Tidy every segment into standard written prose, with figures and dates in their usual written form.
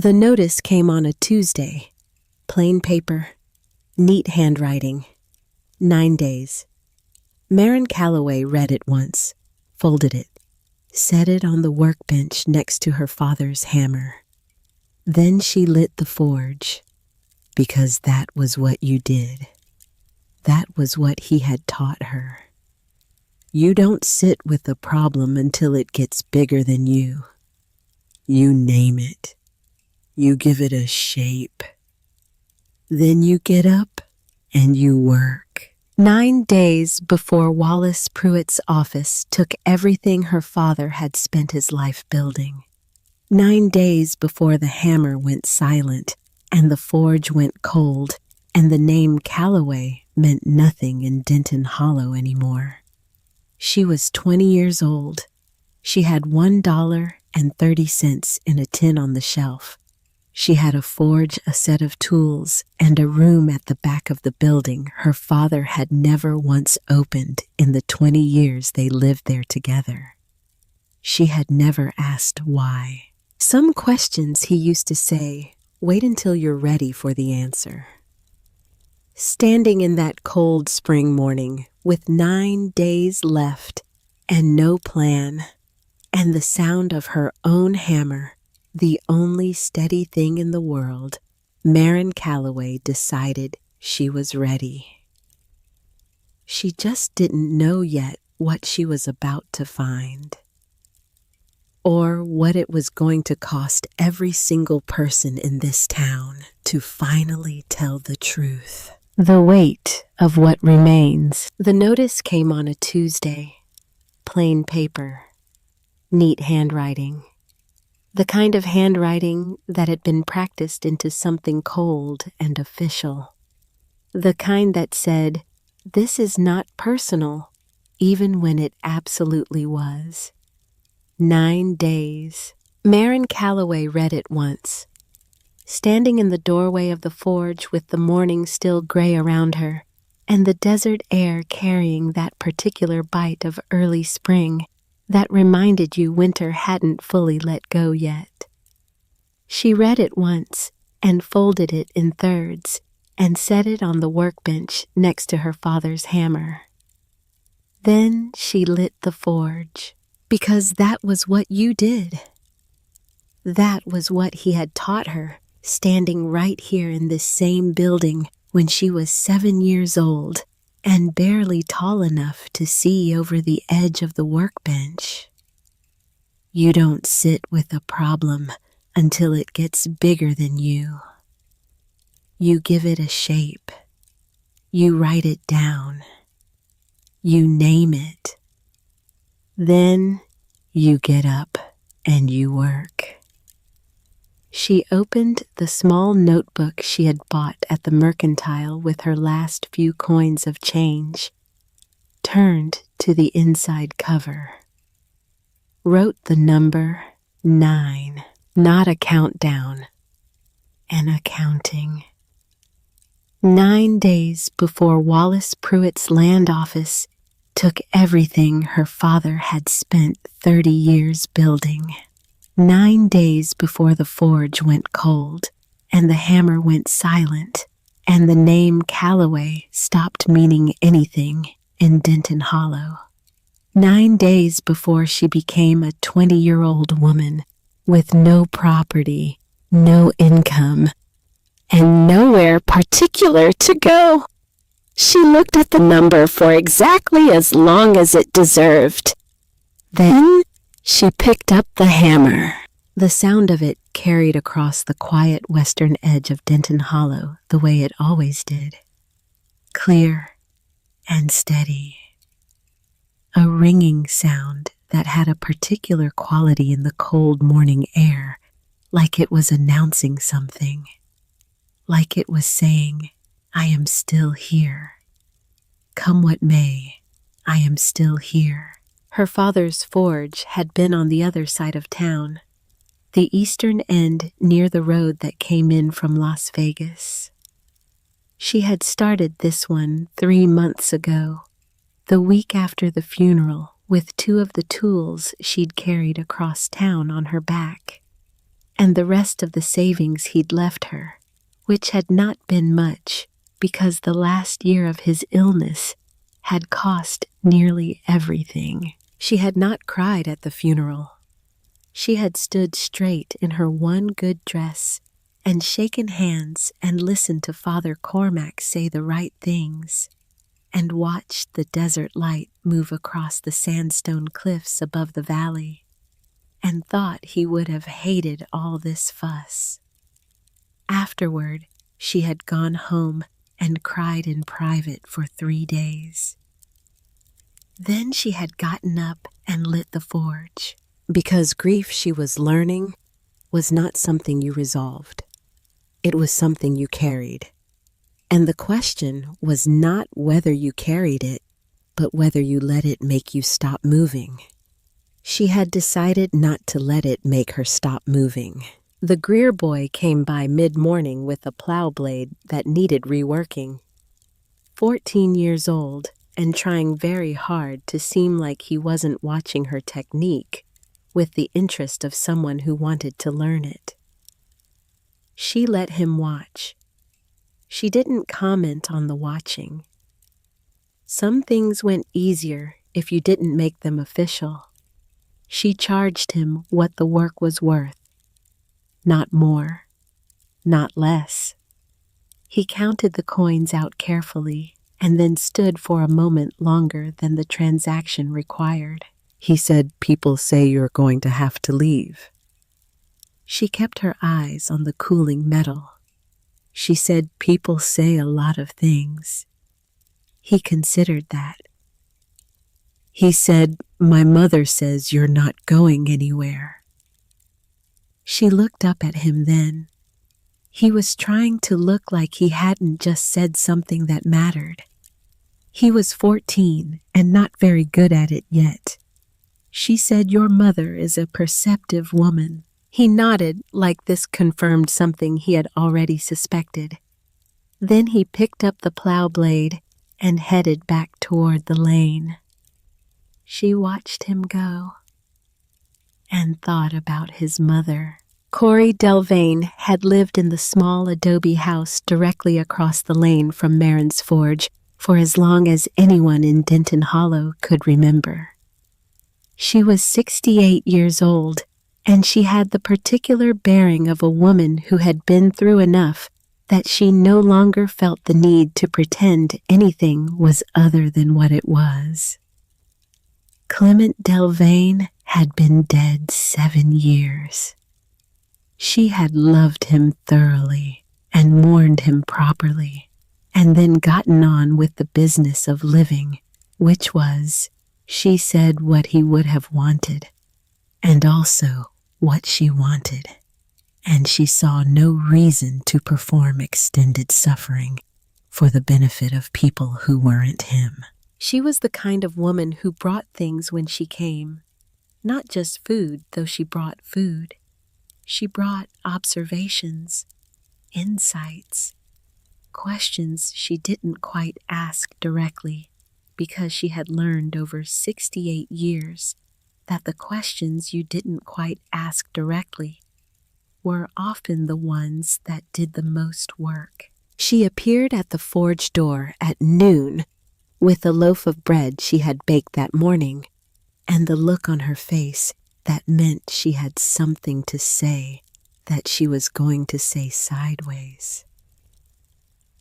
The notice came on a Tuesday. Plain paper, neat handwriting, 9 days. Marin Calloway read it once, folded it, set it on the workbench next to her father's hammer. Then she lit the forge, because that was what you did. That was what he had taught her. You don't sit with a problem until it gets bigger than you. You name it. You give it a shape. Then you get up and you work. 9 days before Wallace Pruitt's office took everything her father had spent his life building. 9 days before the hammer went silent and the forge went cold and the name Calloway meant nothing in Denton Hollow anymore. She was 20 years old. She had $1.30 in a tin on the shelf. She had a forge, a set of tools, and a room at the back of the building her father had never once opened in the 20 years they lived there together. She had never asked why. Some questions, he used to say, wait until you're ready for the answer. Standing in that cold spring morning with 9 days left and no plan, and the sound of her own hammer, the only steady thing in the world, Marin Calloway decided she was ready. She just didn't know yet what she was about to find, or what it was going to cost every single person in this town to finally tell the truth. The weight of what remains. The notice came on a Tuesday. Plain paper, neat handwriting. The kind of handwriting that had been practiced into something cold and official. The kind that said, "This is not personal," even when it absolutely was. 9 days. Marin Calloway read it once. Standing in the doorway of the forge with the morning still gray around her, and the desert air carrying that particular bite of early spring that reminded you winter hadn't fully let go yet. She read it once and folded it in thirds and set it on the workbench next to her father's hammer. Then she lit the forge, because that was what you did. That was what he had taught her, standing right here in this same building when she was 7 years old and barely tall enough to see over the edge of the workbench. You don't sit with a problem until it gets bigger than you. You give it a shape. You write it down. You name it. Then you get up and you work. She opened the small notebook she had bought at the mercantile with her last few coins of change, turned to the inside cover, wrote the number 9, not a countdown, an accounting. 9 days before Wallace Pruitt's land office took everything her father had spent 30 years building. 9 days before the forge went cold and the hammer went silent and the name Calloway stopped meaning anything in Denton Hollow. 9 days before she became a 20-year-old woman with no property, no income, and nowhere particular to go. She looked at the number for exactly as long as it deserved. Then she picked up the hammer. The sound of it carried across the quiet western edge of Denton Hollow the way it always did. Clear and steady. A ringing sound that had a particular quality in the cold morning air, like it was announcing something. Like it was saying, "I am still here. Come what may, I am still here." Her father's forge had been on the other side of town, the eastern end near the road that came in from Las Vegas. She had started this one 3 months ago, the week after the funeral, with 2 of the tools she'd carried across town on her back. and the rest of the savings he'd left her, which had not been much because the last year of his illness had cost nearly everything. She had not cried at the funeral. She had stood straight in her one good dress and shaken hands and listened to Father Cormac say the right things, and watched the desert light move across the sandstone cliffs above the valley, and thought he would have hated all this fuss. Afterward, she had gone home and cried in private for 3 days. Then she had gotten up and lit the forge, because grief, she was learning, was not something you resolved. It was something you carried. And the question was not whether you carried it, but whether you let it make you stop moving. She had decided not to let it make her stop moving. The Greer boy came by mid-morning with a plow blade that needed reworking. 14 years old, and trying very hard to seem like he wasn't watching her technique with the interest of someone who wanted to learn it. She let him watch. She didn't comment on the watching. Some things went easier if you didn't make them official. She charged him what the work was worth. Not more, not less. He counted the coins out carefully and then stood for a moment longer than the transaction required. He said, "People say you're going to have to leave." She kept her eyes on the cooling metal. She said, "People say a lot of things." He considered that. He said, "My mother says you're not going anywhere." She looked up at him then. He was trying to look like he hadn't just said something that mattered. He was 14 and not very good at it yet. She said, "Your mother is a perceptive woman." He nodded like this confirmed something he had already suspected. Then he picked up the plow blade and headed back toward the lane. She watched him go and thought about his mother. Corey Delvain had lived in the small adobe house directly across the lane from Marin's forge for as long as anyone in Denton Hollow could remember. She was 68 years old, and she had the particular bearing of a woman who had been through enough that she no longer felt the need to pretend anything was other than what it was. Clement Delvain had been dead 7 years. She had loved him thoroughly and mourned him properly, and then gotten on with the business of living, which was, she said, what he would have wanted, and also what she wanted, and she saw no reason to perform extended suffering for the benefit of people who weren't him. She was the kind of woman who brought things when she came, not just food, though she brought food. She brought observations, insights, questions she didn't quite ask directly, because she had learned over 68 years that the questions you didn't quite ask directly were often the ones that did the most work. She appeared at the forge door at noon with a loaf of bread she had baked that morning, and the look on her face that meant she had something to say that she was going to say sideways.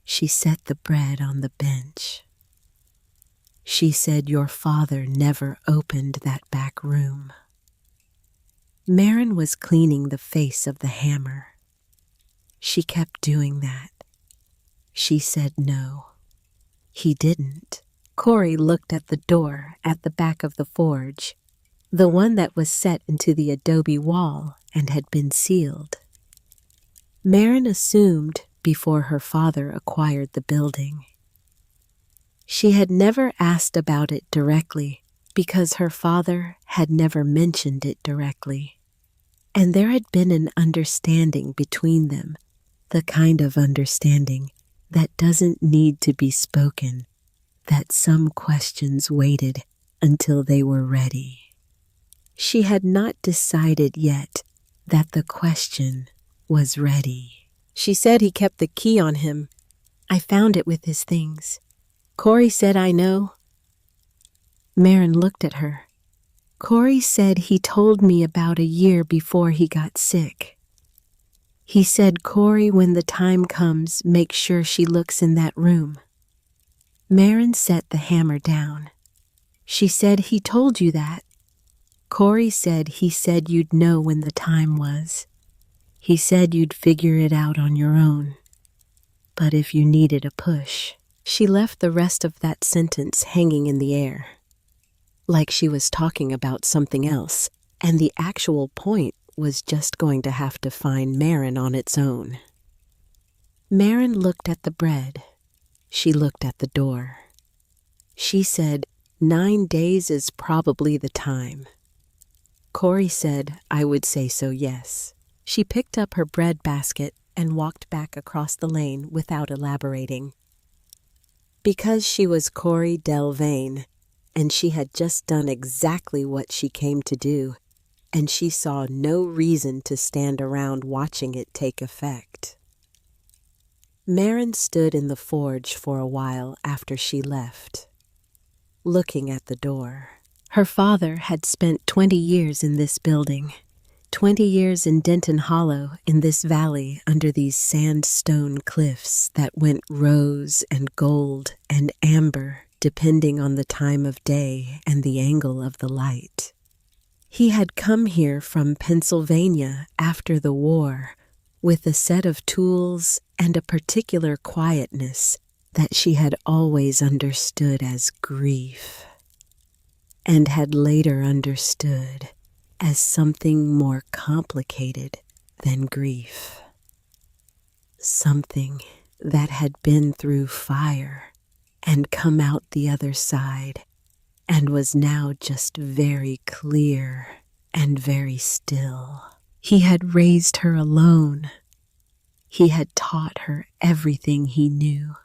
She set the bread on the bench. She said, "Your father never opened that back room." Marin was cleaning the face of the hammer. She kept doing that. She said no. He didn't. Corey looked at the door at the back of the forge, the one that was set into the adobe wall and had been sealed. Marin assumed before her father acquired the building. She had never asked about it directly because her father had never mentioned it directly, and there had been an understanding between them, the kind of understanding that doesn't need to be spoken, that some questions waited until they were ready. She had not decided yet that the question was ready. She said he kept the key on him. I found it with his things. Corey said I know. Marin looked at her. Corey said he told me about a year before he got sick. He said, Corey, when the time comes, make sure she looks in that room. Marin set the hammer down. She said he told you that. Corey said he said you'd know when the time was. He said you'd figure it out on your own. But if you needed a push. She left the rest of that sentence hanging in the air, like she was talking about something else, and the actual point was just going to have to find Marin on its own. Marin looked at the bread. She looked at the door. She said, 9 days is probably the time. Corey said, I would say so, yes. She picked up her bread basket and walked back across the lane without elaborating. Because she was Corey Delvain, and she had just done exactly what she came to do, and she saw no reason to stand around watching it take effect. Marin stood in the forge for a while after she left, looking at the door. Her father had spent 20 years in this building, 20 years in Denton Hollow, in this valley under these sandstone cliffs that went rose and gold and amber depending on the time of day and the angle of the light. He had come here from Pennsylvania after the war with a set of tools and a particular quietness that she had always understood as grief, and had later understood as something more complicated than grief. Something that had been through fire and come out the other side and was now just very clear and very still. He had raised her alone. He had taught her everything he knew.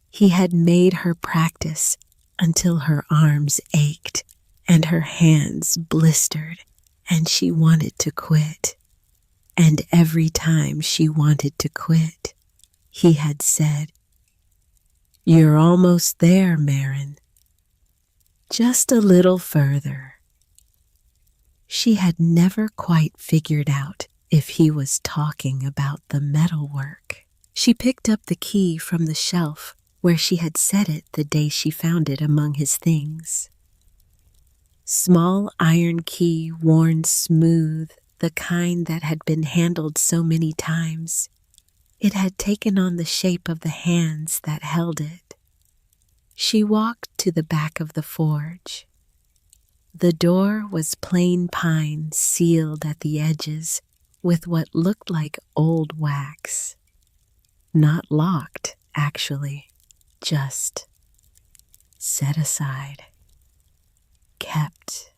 He had made her practice until her arms ached and her hands blistered, and she wanted to quit. And every time she wanted to quit, he had said, You're almost there, Marin. Just a little further. She had never quite figured out if he was talking about the metalwork. She picked up the key from the shelf where she had set it the day she found it among his things. Small iron key worn smooth, the kind that had been handled so many times. It had taken on the shape of the hands that held it. She walked to the back of the forge. The door was plain pine sealed at the edges with what looked like old wax. Not locked, actually, just set aside. Kept.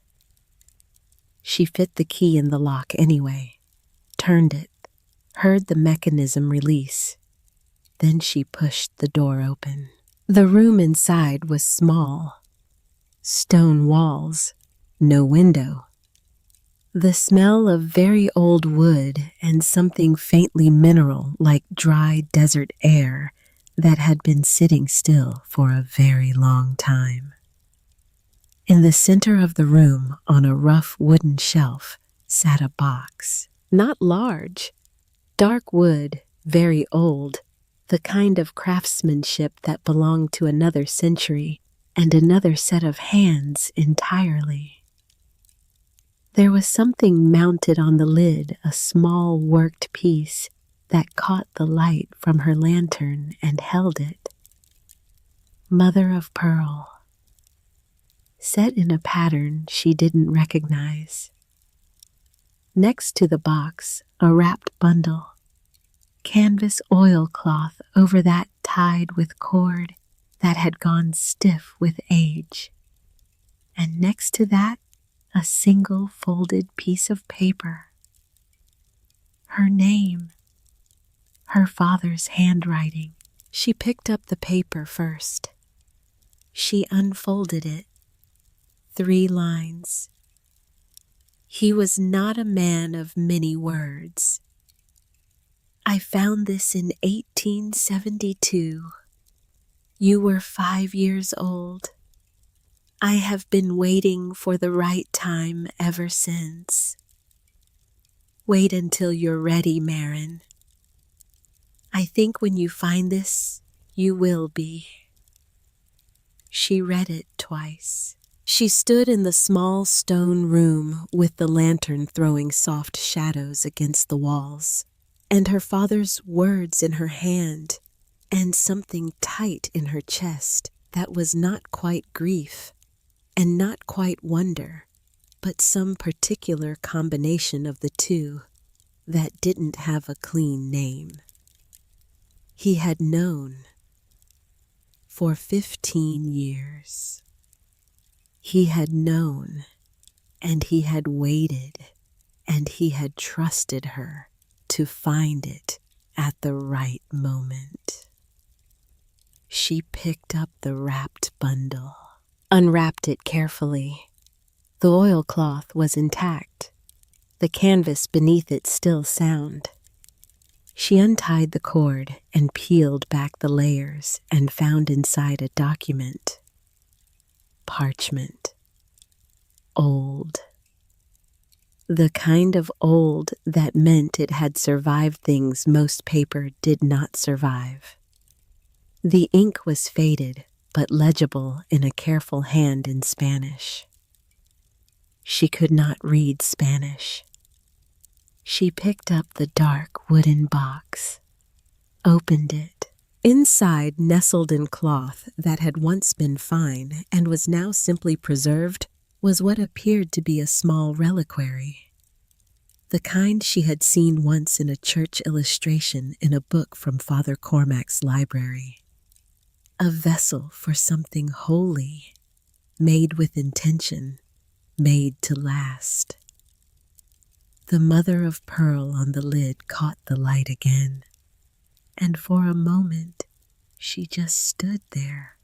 She fit the key in the lock anyway, turned it, heard the mechanism release. Then she pushed the door open. The room inside was small. Stone walls, no window. The smell of very old wood and something faintly mineral like dry desert air that had been sitting still for a very long time. In the center of the room, on a rough wooden shelf, sat a box. Not large, dark wood, very old, the kind of craftsmanship that belonged to another century and another set of hands entirely. There was something mounted on the lid, a small worked piece that caught the light from her lantern and held it. Mother of pearl. Set in a pattern she didn't recognize. Next to the box, a wrapped bundle. Canvas oilcloth over that tied with cord that had gone stiff with age. And next to that, a single folded piece of paper. Her name. Her father's handwriting. She picked up the paper first. She unfolded it. 3 lines. He was not a man of many words. I found this in 1872. You were 5 years old. I have been waiting for the right time ever since. Wait until you're ready, Marin. I think when you find this, you will be. She read it twice. She stood in the small stone room with the lantern throwing soft shadows against the walls, and her father's words in her hand, and something tight in her chest that was not quite grief, and not quite wonder, but some particular combination of the two that didn't have a clean name. He had known for 15 years. He had known, and he had waited, and he had trusted her to find it at the right moment. She picked up the wrapped bundle, unwrapped it carefully. The oilcloth was intact, the canvas beneath it still sound. She untied the cord and peeled back the layers and found inside a document. Parchment. Old. The kind of old that meant it had survived things most paper did not survive. The ink was faded, but legible in a careful hand in Spanish. She could not read Spanish. She picked up the dark wooden box, opened it. Inside, nestled in cloth that had once been fine and was now simply preserved, was what appeared to be a small reliquary. The kind she had seen once in a church illustration in a book from Father Cormac's library. A vessel for something holy, made with intention, made to last. The mother of pearl on the lid caught the light again, and for a moment she just stood there,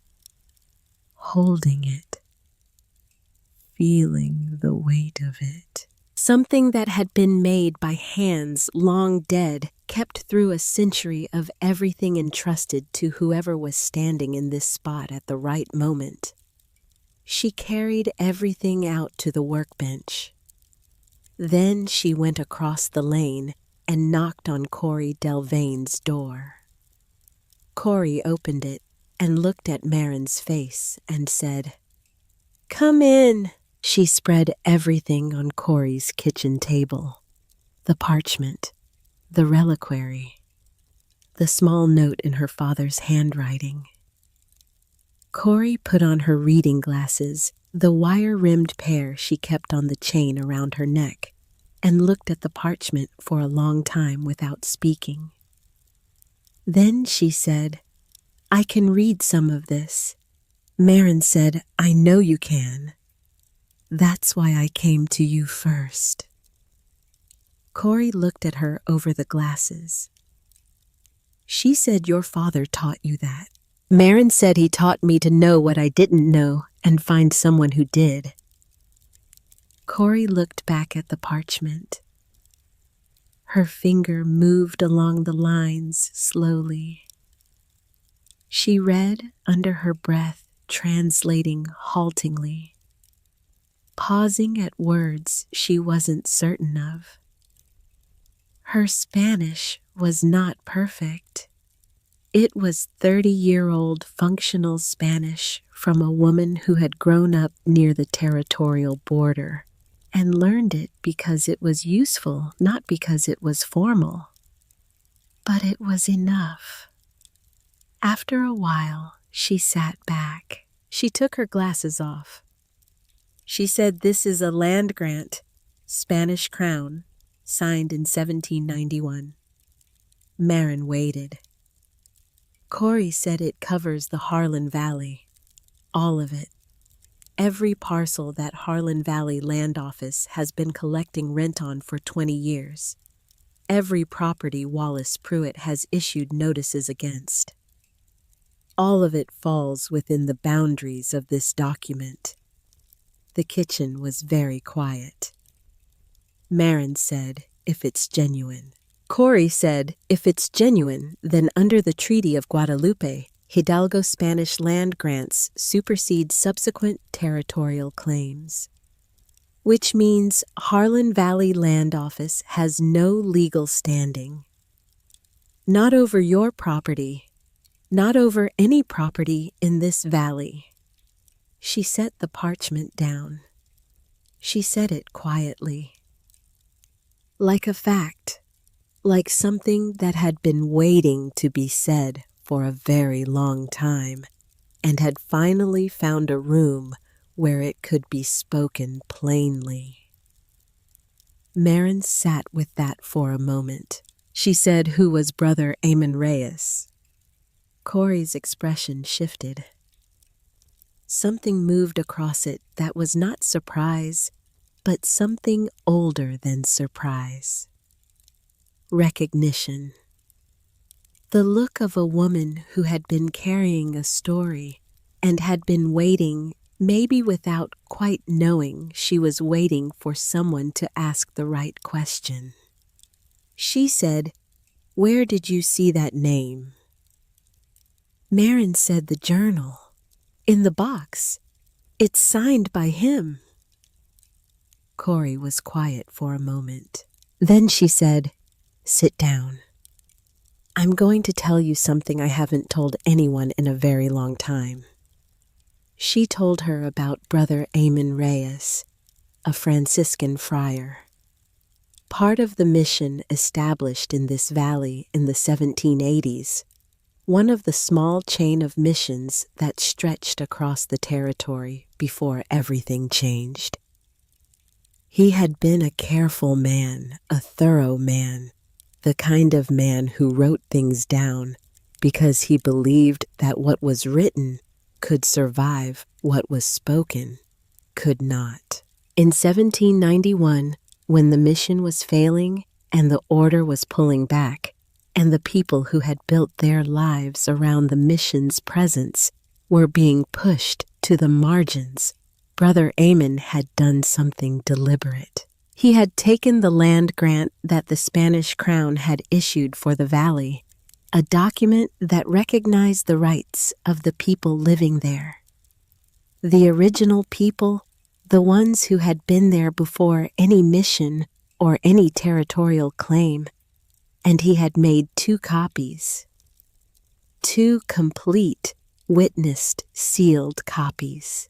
holding it, feeling the weight of it. Something that had been made by hands long dead, kept through a century of everything entrusted to whoever was standing in this spot at the right moment. She carried everything out to the workbench. Then she went across the lane and knocked on Corey Delvane's door. Corey opened it and looked at Marin's face and said, "Come in." She spread everything on Corey's kitchen table. The parchment, the reliquary, the small note in her father's handwriting. Corey put on her reading glasses, the wire-rimmed pair she kept on the chain around her neck, and looked at the parchment for a long time without speaking. Then she said, "I can read some of this." Marin said, "I know you can. That's why I came to you first." Corey looked at her over the glasses. "She said your father taught you that." "Marin said he taught me to know what I didn't know and find someone who did." Corey looked back at the parchment. Her finger moved along the lines slowly. She read under her breath, translating haltingly, pausing at words she wasn't certain of. Her Spanish was not perfect. It was 30-year-old functional Spanish from a woman who had grown up near the territorial border and learned it because it was useful, not because it was formal. But it was enough. After a while, she sat back. She took her glasses off. She said, "This is a land grant, Spanish crown, signed in 1791. Marin waited. Corey said it covers the Harlan Valley, all of it. Every parcel that Harlan Valley Land Office has been collecting rent on for 20 years. Every property Wallace Pruitt has issued notices against. All of it falls within the boundaries of this document." The kitchen was very quiet. Marin said, if it's genuine. Corey said, if it's genuine, then under the Treaty of Guadalupe, Hidalgo Spanish land grants supersede subsequent territorial claims. Which means Harlan Valley Land Office has no legal standing. Not over your property, not over any property in this valley. She set the parchment down. She said it quietly. Like a fact, like something that had been waiting to be said for a very long time and had finally found a room where it could be spoken plainly. Marin sat with that for a moment. She said, who was Brother Amon Reyes? Corey's expression shifted. Something moved across it that was not surprise, but something older than surprise. Recognition. The look of a woman who had been carrying a story and had been waiting, maybe without quite knowing she was waiting for someone to ask the right question. She said, "Where did you see that name?" Marin said, "The journal. In the box. It's signed by him." Corey was quiet for a moment. Then she said, "Sit down. I'm going to tell you something I haven't told anyone in a very long time." She told her about Brother Amon Reyes, a Franciscan friar. Part of the mission established in this valley in the 1780s, one of the small chain of missions that stretched across the territory before everything changed. He had been a careful man, a thorough man, the kind of man who wrote things down because he believed that what was written could survive what was spoken could not. In 1791, when the mission was failing and the order was pulling back, and the people who had built their lives around the mission's presence were being pushed to the margins, Brother Amon had done something deliberate. He had taken the land grant that the Spanish crown had issued for the valley, a document that recognized the rights of the people living there. The original people, the ones who had been there before any mission or any territorial claim, and he had made 2 copies. 2 complete, witnessed, sealed copies.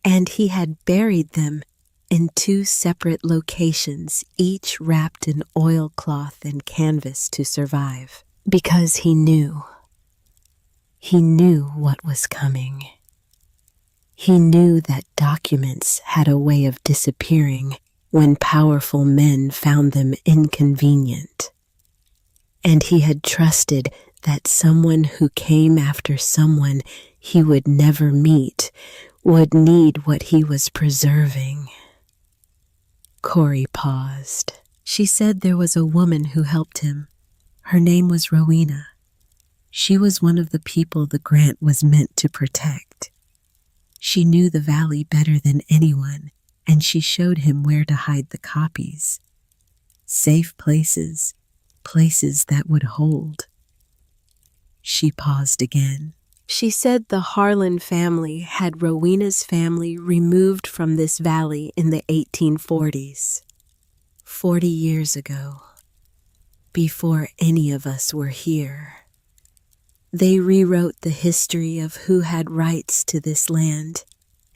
And he had buried them in 2 separate locations, each wrapped in oilcloth and canvas to survive, because he knew. He knew what was coming. He knew that documents had a way of disappearing when powerful men found them inconvenient. And he had trusted that someone who came after someone he would never meet would need what he was preserving. Corey paused. She said there was a woman who helped him. Her name was Rowena. She was one of the people the grant was meant to protect. She knew the valley better than anyone, and she showed him where to hide the copies. Safe places, places that would hold. She paused again. She said the Harlan family had Rowena's family removed from this valley in the 1840s. 40 years ago, before any of us were here. They rewrote the history of who had rights to this land,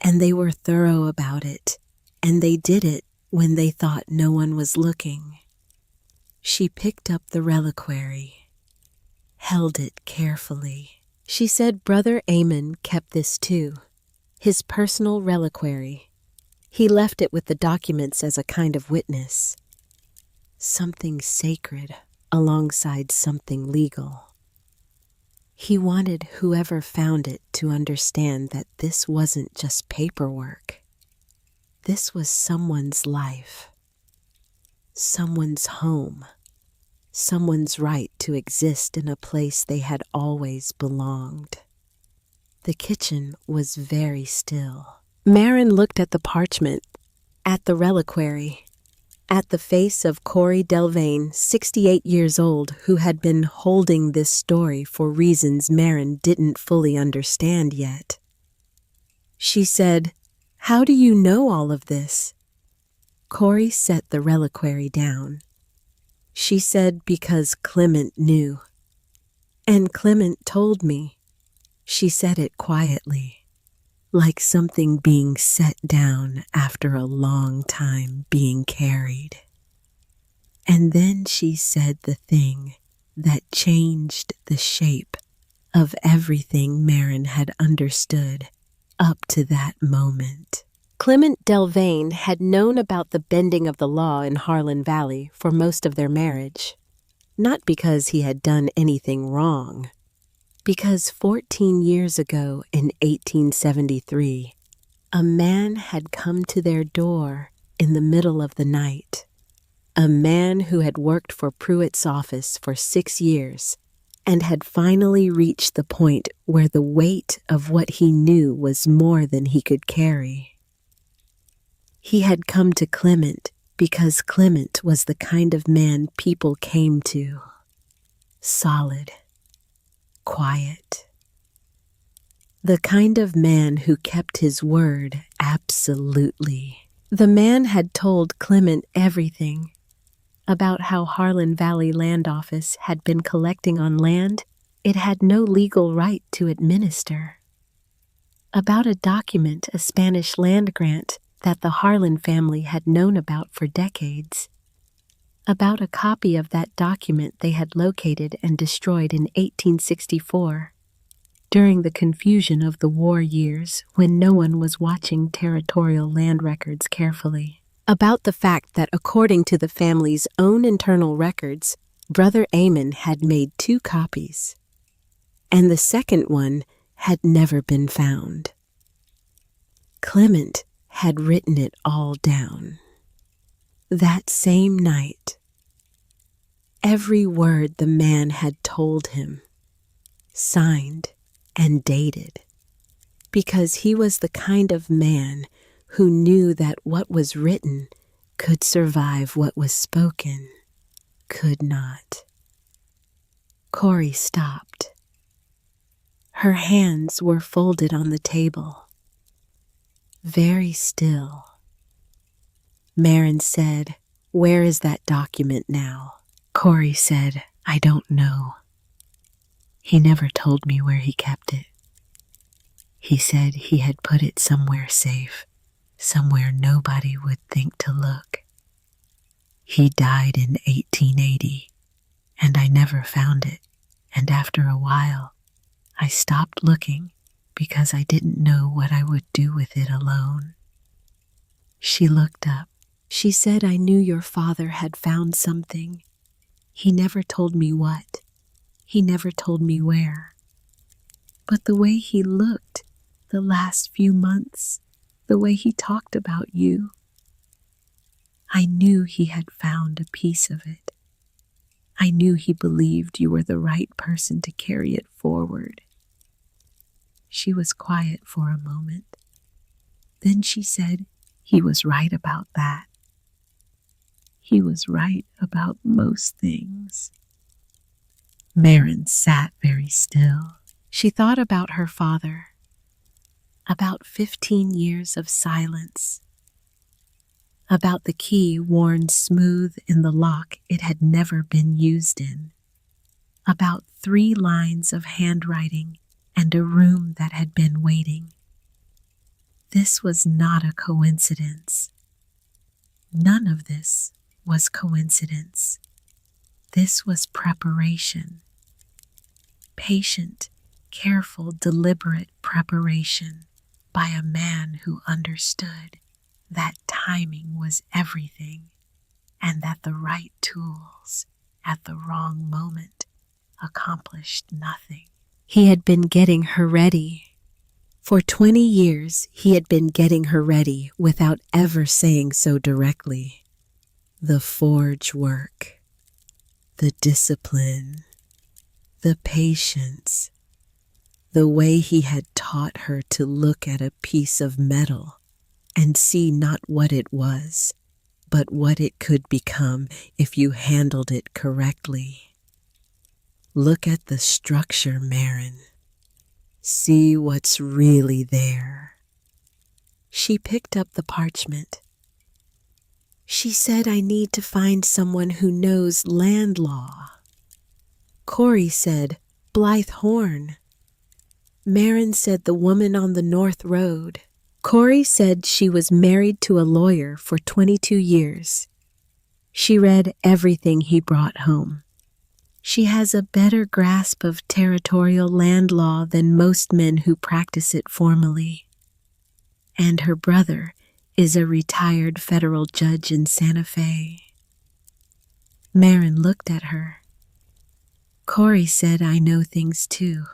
and they were thorough about it, and they did it when they thought no one was looking. She picked up the reliquary, held it carefully. She said Brother Amon kept this too, his personal reliquary. He left it with the documents as a kind of witness. Something sacred alongside something legal. He wanted whoever found it to understand that this wasn't just paperwork. This was someone's life, someone's home, someone's right to exist in a place they had always belonged. The kitchen was very still. Marin looked at the parchment, at the reliquary, at the face of Corey Delvane, 68 years old, who had been holding this story for reasons Marin didn't fully understand yet. She said, "How do you know all of this?" Corey set the reliquary down. She said, "Because Clement knew. And Clement told me." She said it quietly, like something being set down after a long time being carried. And then she said the thing that changed the shape of everything Marin had understood up to that moment. Clement Delvane had known about the bending of the law in Harlan Valley for most of their marriage, not because he had done anything wrong, because 14 years ago in 1873, a man had come to their door in the middle of the night, a man who had worked for Pruitt's office for 6 years and had finally reached the point where the weight of what he knew was more than he could carry. He had come to Clement because Clement was the kind of man people came to. Solid, quiet. The kind of man who kept his word absolutely. The man had told Clement everything about how Harlan Valley Land Office had been collecting on land it had no legal right to administer. About a document, a Spanish land grant that the Harlan family had known about for decades. About a copy of that document they had located and destroyed in 1864, during the confusion of the war years when no one was watching territorial land records carefully. About the fact that according to the family's own internal records, Brother Amon had made 2 copies, and the second one had never been found. Clement had written it all down. That same night, every word the man had told him, signed and dated, because he was the kind of man who knew that what was written could survive what was spoken, could not. Corey stopped. Her hands were folded on the table, very still. Marin said, "Where is that document now?" Corey said, "I don't know. He never told me where he kept it. He said he had put it somewhere safe, somewhere nobody would think to look. He died in 1880, and I never found it, and after a while, I stopped looking because I didn't know what I would do with it alone." She looked up. She said, "I knew your father had found something. He never told me what. He never told me where. But the way he looked the last few months, the way he talked about you, I knew he had found a piece of it. I knew he believed you were the right person to carry it forward." She was quiet for a moment. Then she said, "He was right about that. He was right about most things." Marin sat very still. She thought about her father, about 15 years of silence, about the key worn smooth in the lock it had never been used in, about 3 lines of handwriting and a room that had been waiting. This was not a coincidence. None of this was coincidence. This was preparation. Patient, careful, deliberate preparation by a man who understood that timing was everything and that the right tools at the wrong moment accomplished nothing. He had been getting her ready. For 20 years, he had been getting her ready without ever saying so directly. The forge work, the discipline, the patience, the way he had taught her to look at a piece of metal and see not what it was, but what it could become if you handled it correctly. Look at the structure, Marin. See what's really there. She picked up the parchment. She said, I need to find someone who knows land law. Corey said, Blythe Horn. Marin said the woman on the North Road. Corey said she was married to a lawyer for 22 years. She read everything he brought home. She has a better grasp of territorial land law than most men who practice it formally. And her brother is a retired federal judge in Santa Fe. Marin looked at her. Corey said, I know things too.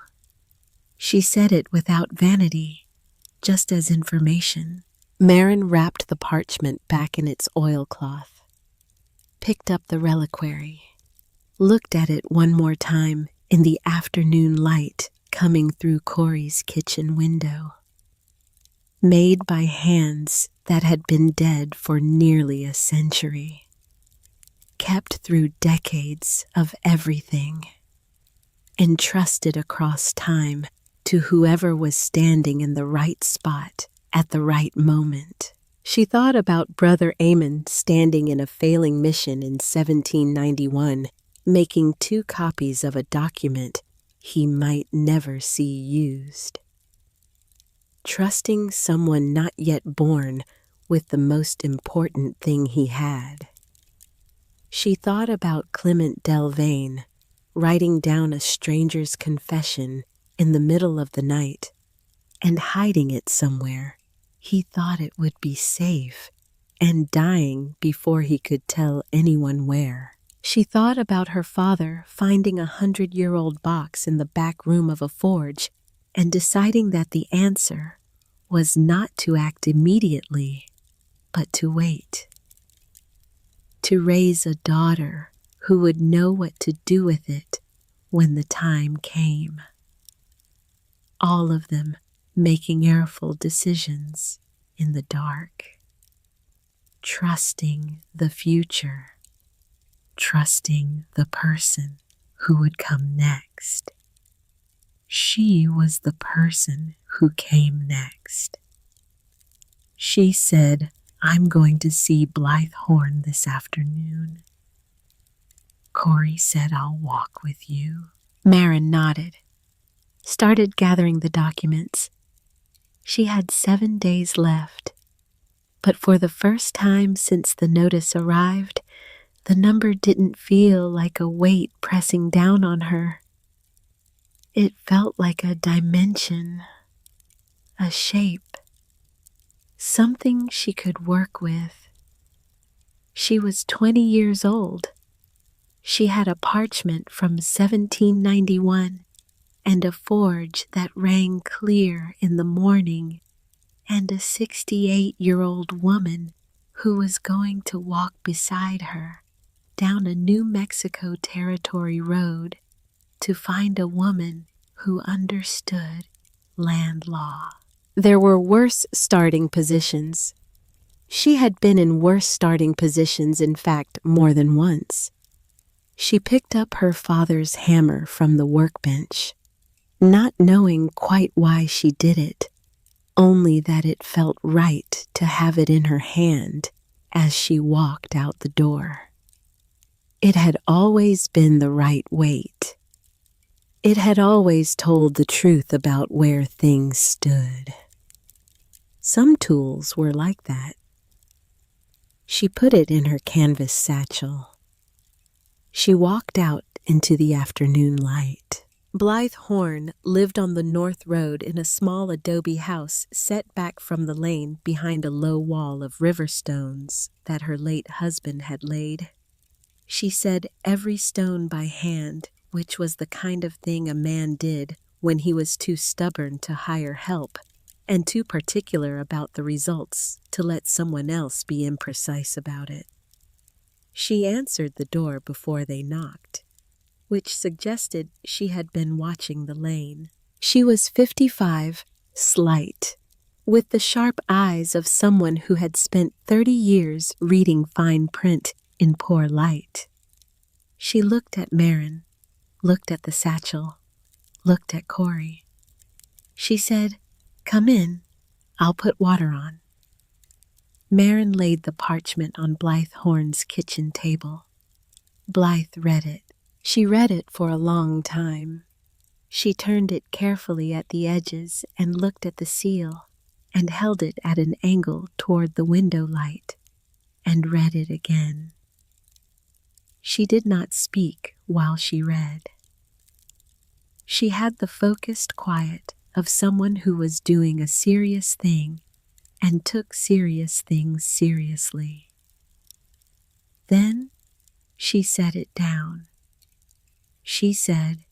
She said it without vanity, just as information. Marin wrapped the parchment back in its oilcloth, picked up the reliquary, looked at it one more time in the afternoon light coming through Corey's kitchen window. Made by hands that had been dead for nearly a century, kept through decades of everything, entrusted across time to whoever was standing in the right spot at the right moment. She thought about Brother Amon standing in a failing mission in 1791, making 2 copies of a document he might never see used. Trusting someone not yet born with the most important thing he had. She thought about Clement Delvain writing down a stranger's confession in the middle of the night and hiding it somewhere he thought it would be safe, and dying before he could tell anyone where. She thought about her father finding a 100-year-old box in the back room of a forge and deciding that the answer was not to act immediately, but to wait. To raise a daughter who would know what to do with it when the time came. All of them making careful decisions in the dark. Trusting the future. Trusting the person who would come next. She was the person who came next. She said, I'm going to see Blythe Horn this afternoon. Corey said, I'll walk with you. Marin nodded, started gathering the documents. She had 7 days left, but for the first time since the notice arrived, the number didn't feel like a weight pressing down on her. It felt like a dimension, a shape, something she could work with. She was 20 years old. She had a parchment from 1791 and a forge that rang clear in the morning, and a 68-year-old woman who was going to walk beside her down a New Mexico Territory road to find a woman who understood land law. There were worse starting positions. She had been in worse starting positions, in fact, more than once. She picked up her father's hammer from the workbench, not knowing quite why she did it, only that it felt right to have it in her hand as she walked out the door. It had always been the right weight. It had always told the truth about where things stood. Some tools were like that. She put it in her canvas satchel. She walked out into the afternoon light. Blythe Horn lived on the North Road in a small adobe house set back from the lane behind a low wall of river stones that her late husband had laid. She said every stone by hand, which was the kind of thing a man did when he was too stubborn to hire help and too particular about the results to let someone else be imprecise about it. She answered the door before they knocked, which suggested she had been watching the lane. She was 55, slight, with the sharp eyes of someone who had spent 30 years reading fine print in poor light. She looked at Marin, looked at the satchel, looked at Corey. She said, "Come in, I'll put water on." Marin laid the parchment on Blythe Horn's kitchen table. Blythe read it. She read it for a long time. She turned it carefully at the edges and looked at the seal and held it at an angle toward the window light and read it again. She did not speak while she read. She had the focused quiet of someone who was doing a serious thing and took serious things seriously. Then she set it down. She said,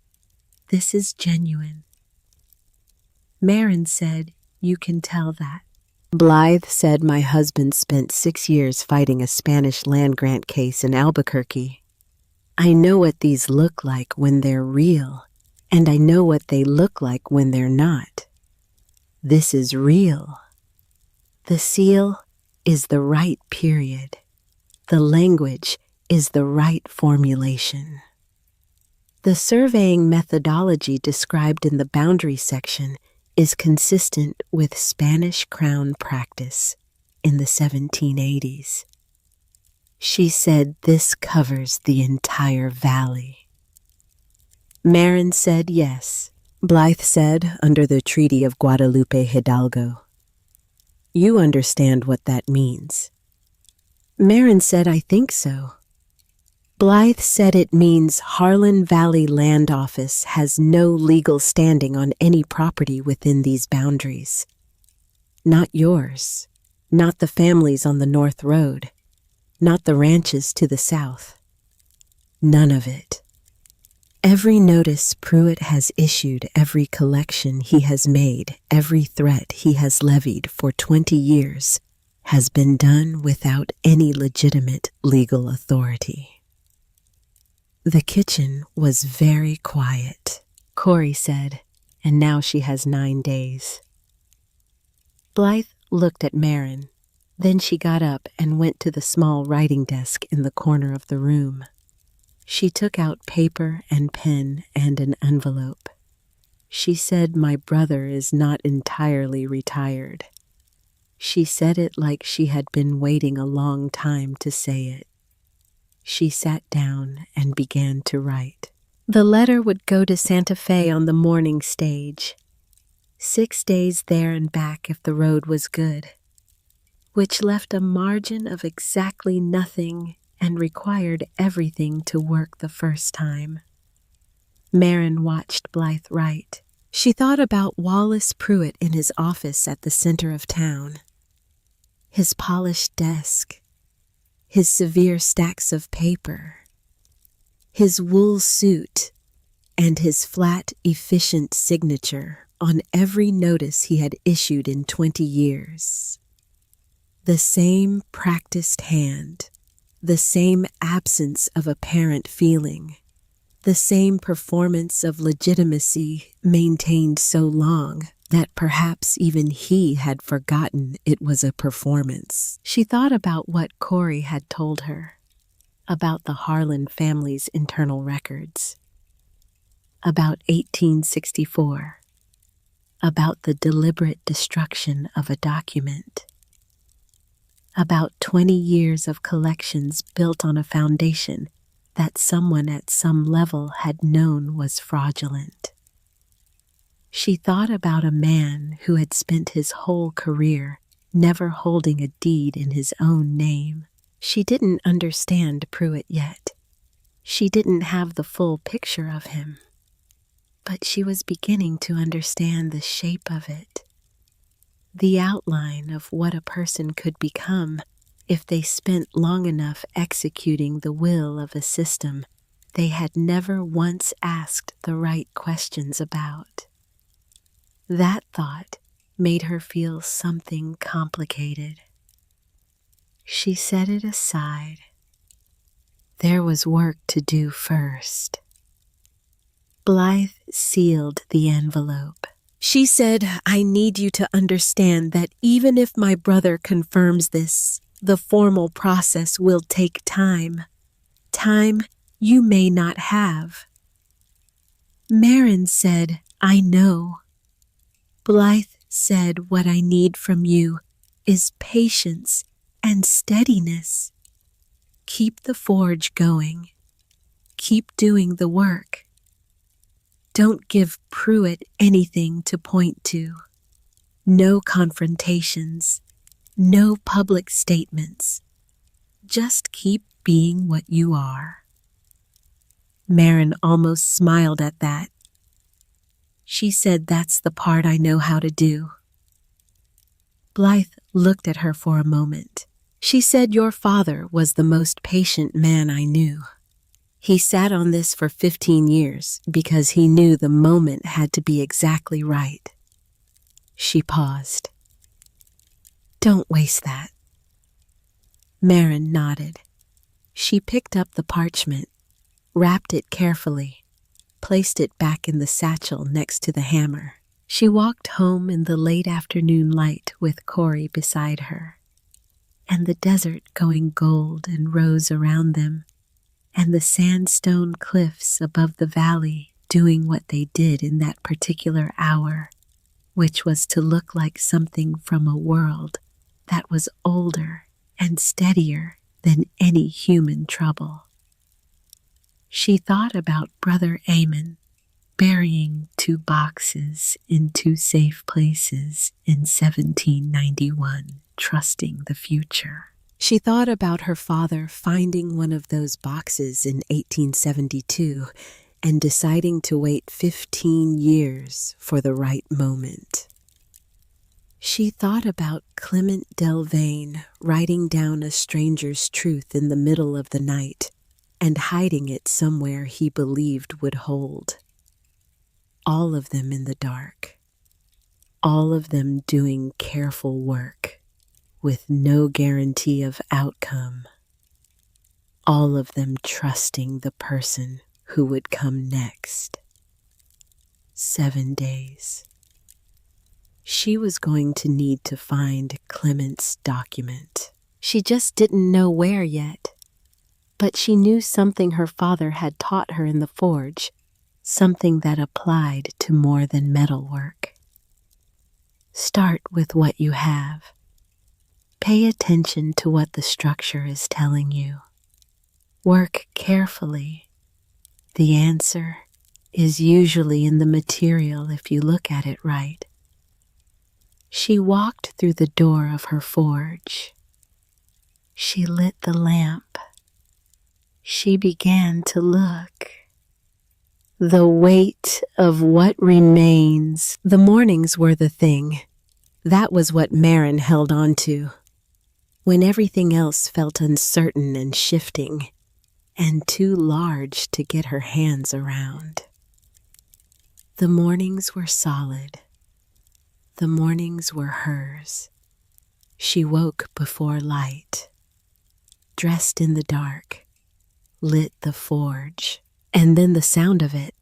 "This is genuine." Marin said, "You can tell that." Blythe said, "My husband spent 6 years fighting a Spanish land grant case in Albuquerque. I know what these look like when they're real, and I know what they look like when they're not. This is real. The seal is the right period. The language is the right formulation." The surveying methodology described in the boundary section is consistent with Spanish Crown practice in the 1780s. She said this covers the entire valley. Marin said yes. Blythe said, "Under the Treaty of Guadalupe Hidalgo." "You understand what that means." Marin said, "I think so." Blythe said it means Harlan Valley Land Office has no legal standing on any property within these boundaries. Not yours, not the families on the North Road, not the ranches to the south. None of it. Every notice Pruitt has issued, every collection he has made, every threat he has levied for 20 years has been done without any legitimate legal authority. The kitchen was very quiet, Corey said, and now she has 9 days. Blythe looked at Marin. Then she got up and went to the small writing desk in the corner of the room. She took out paper and pen and an envelope. She said, "My brother is not entirely retired." She said it like she had been waiting a long time to say it. She sat down and began to write. The letter would go to Santa Fe on the morning stage. 6 days there and back if the road was good, which left a margin of exactly nothing and required everything to work the first time. Marin watched Blythe write. She thought about Wallace Pruitt in his office at the center of town. His polished desk, his severe stacks of paper, his wool suit, and his flat, efficient signature on every notice he had issued in 20 years. The same practiced hand, the same absence of apparent feeling, the same performance of legitimacy maintained so long that perhaps even he had forgotten it was a performance. She thought about what Corey had told her, about the Harlan family's internal records, about 1864, about the deliberate destruction of a document, about 20 years of collections built on a foundation that someone at some level had known was fraudulent. She thought about a man who had spent his whole career never holding a deed in his own name. She didn't understand Pruitt yet. She didn't have the full picture of him. But she was beginning to understand the shape of it, the outline of what a person could become if they spent long enough executing the will of a system they had never once asked the right questions about. That thought made her feel something complicated. She set it aside. There was work to do first. Blythe sealed the envelope. She said, "I need you to understand that even if my brother confirms this, the formal process will take time. Time you may not have." Marin said, "I know." Blythe said, "What I need from you is patience and steadiness. Keep the forge going. Keep doing the work. Don't give Pruitt anything to point to. No confrontations. No public statements. Just keep being what you are." Marin almost smiled at that. She said, "That's the part I know how to do." Blythe looked at her for a moment. She said, "Your father was the most patient man I knew. He sat on this for 15 years because he knew the moment had to be exactly right." She paused. "Don't waste that." Marin nodded. She picked up the parchment, wrapped it carefully, placed it back in the satchel next to the hammer. She walked home in the late afternoon light with Corey beside her, and the desert going gold and rose around them, and the sandstone cliffs above the valley doing what they did in that particular hour, which was to look like something from a world that was older and steadier than any human trouble. She thought about Brother Amon burying 2 boxes in 2 safe places in 1791, trusting the future. She thought about her father finding one of those boxes in 1872 and deciding to wait 15 years for the right moment. She thought about Clement Delvain writing down a stranger's truth in the middle of the night and hiding it somewhere he believed would hold. All of them in the dark. All of them doing careful work with no guarantee of outcome. All of them trusting the person who would come next. 7 days. She was going to need to find Clement's document. She just didn't know where yet. But she knew something her father had taught her in the forge, something that applied to more than metalwork. Start with what you have. Pay attention to what the structure is telling you. Work carefully. The answer is usually in the material if you look at it right. She walked through the door of her forge. She lit the lamp. She began to look. The weight of what remains. The mornings were the thing. That was what Marin held on to. When everything else felt uncertain and shifting, and too large to get her hands around. The mornings were solid. The mornings were hers. She woke before light, dressed in the dark, lit the forge, and then the sound of it.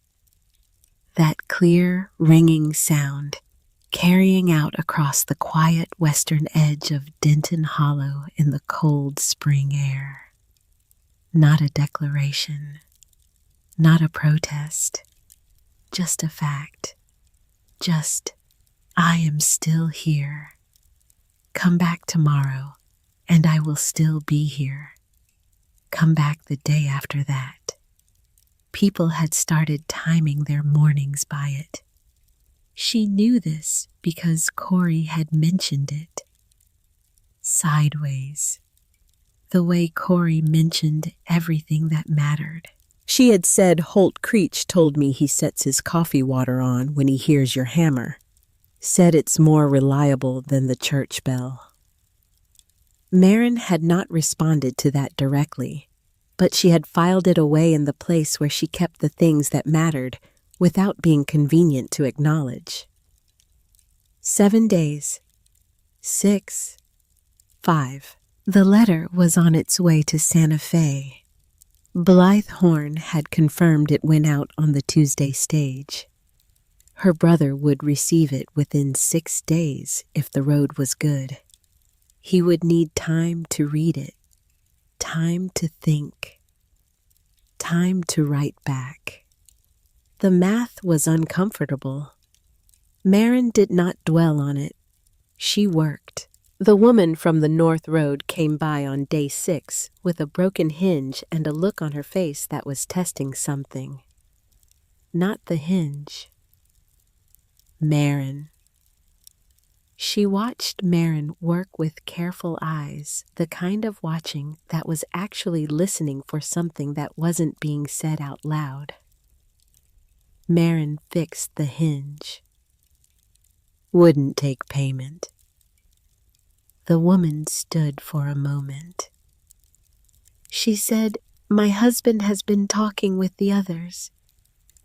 That clear, ringing sound, carrying out across the quiet western edge of Denton Hollow in the cold spring air. Not a declaration, not a protest, just a fact. Just, I am still here. Come back tomorrow, and I will still be here. Come back the day after that. People had started timing their mornings by it. She knew this because Corey had mentioned it. Sideways. The way Corey mentioned everything that mattered. She had said, "Holt Creech told me he sets his coffee water on when he hears your hammer. Said it's more reliable than the church bell." Marin had not responded to that directly, but she had filed it away in the place where she kept the things that mattered without being convenient to acknowledge. 7 days. 6. 5. The letter was on its way to Santa Fe. Blythe Horn had confirmed it went out on the Tuesday stage. Her brother would receive it within 6 days if the road was good. He would need time to read it, time to think, time to write back. The math was uncomfortable. Marin did not dwell on it. She worked. The woman from the North Road came by on day 6 with a broken hinge and a look on her face that was testing something. Not the hinge. Marin. She watched Marin work with careful eyes, the kind of watching that was actually listening for something that wasn't being said out loud. Marin fixed the hinge. Wouldn't take payment. The woman stood for a moment. She said, "My husband has been talking with the others,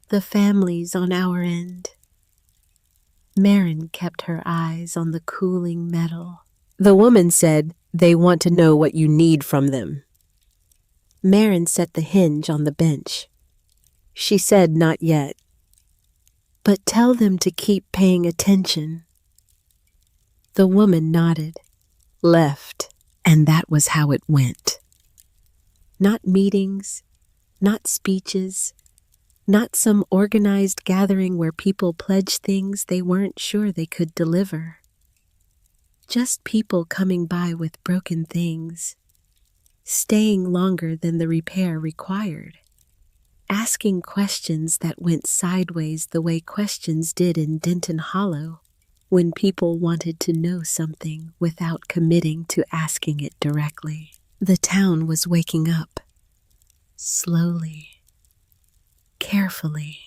the families on our end." Marin kept her eyes on the cooling metal. The woman said, "They want to know what you need from them." Marin set the hinge on the bench. She said, "Not yet. But tell them to keep paying attention." The woman nodded, left, and that was how it went. Not meetings, not speeches, not some organized gathering where people pledged things they weren't sure they could deliver. Just people coming by with broken things, staying longer than the repair required, asking questions that went sideways the way questions did in Denton Hollow when people wanted to know something without committing to asking it directly. The town was waking up, slowly, carefully,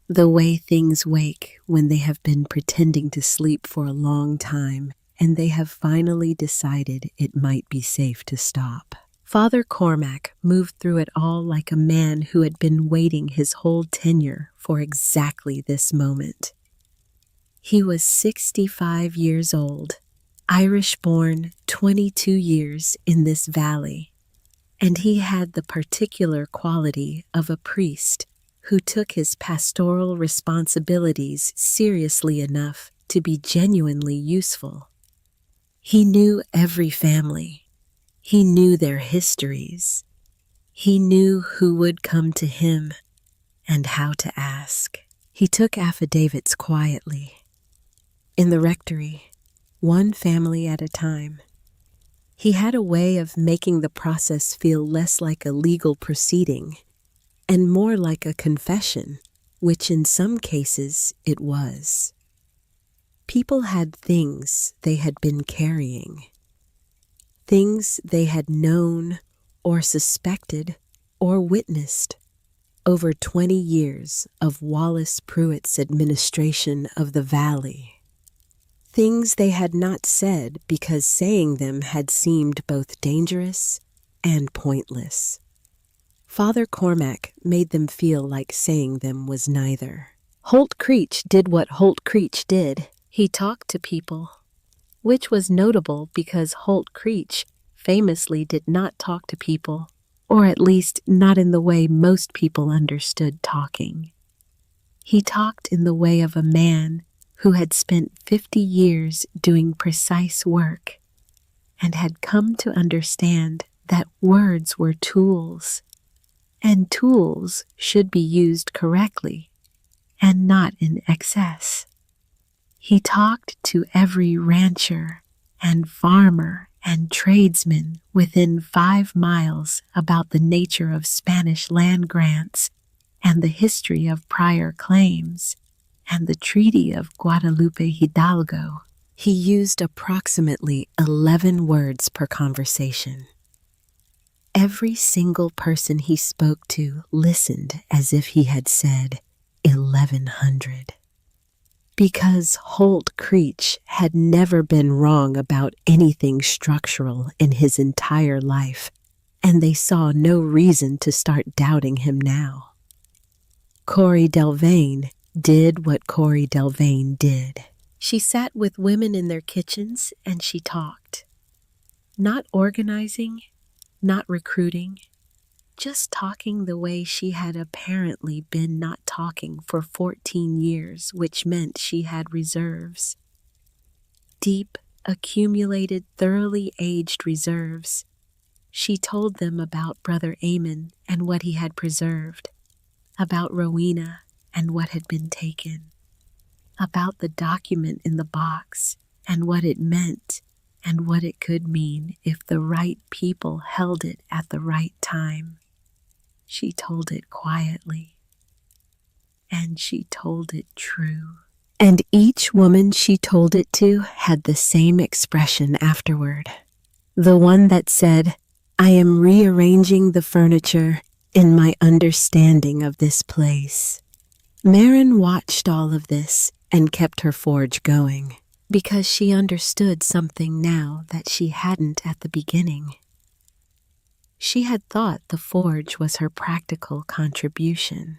the way things wake when they have been pretending to sleep for a long time and they have finally decided it might be safe to stop. Father Cormac moved through it all like a man who had been waiting his whole tenure for exactly this moment. He was 65 years old, Irish-born, 22 years in this valley, and he had the particular quality of a priest who took his pastoral responsibilities seriously enough to be genuinely useful. He knew every family. He knew their histories. He knew who would come to him and how to ask. He took affidavits quietly. In the rectory, one family at a time. He had a way of making the process feel less like a legal proceeding and more like a confession, which in some cases it was. People had things they had been carrying, things they had known or suspected or witnessed over 20 years of Wallace Pruitt's administration of the valley. Things they had not said because saying them had seemed both dangerous and pointless. Father Cormac made them feel like saying them was neither. Holt Creech did what Holt Creech did. He talked to people, which was notable because Holt Creech famously did not talk to people, or at least not in the way most people understood talking. He talked in the way of a man who had spent 50 years doing precise work and had come to understand that words were tools, and tools should be used correctly and not in excess. He talked to every rancher and farmer and tradesman within 5 miles about the nature of Spanish land grants and the history of prior claims and the Treaty of Guadalupe Hidalgo. He used approximately 11 words per conversation. Every single person he spoke to listened as if he had said 1,100. Because Holt Creech had never been wrong about anything structural in his entire life, and they saw no reason to start doubting him now. Corey Delvain did what Corey Delvain did. She sat with women in their kitchens and she talked. Not organizing, not recruiting, just talking the way she had apparently been not talking for 14 years, which meant she had reserves. Deep, accumulated, thoroughly aged reserves. She told them about Brother Amon and what he had preserved, about Rowena and what had been taken, about the document in the box and what it meant and what it could mean if the right people held it at the right time. She told it quietly, and she told it true. And each woman she told it to had the same expression afterward. The one that said, "I am rearranging the furniture in my understanding of this place." Marin watched all of this and kept her forge going, because she understood something now that she hadn't at the beginning. She had thought the forge was her practical contribution.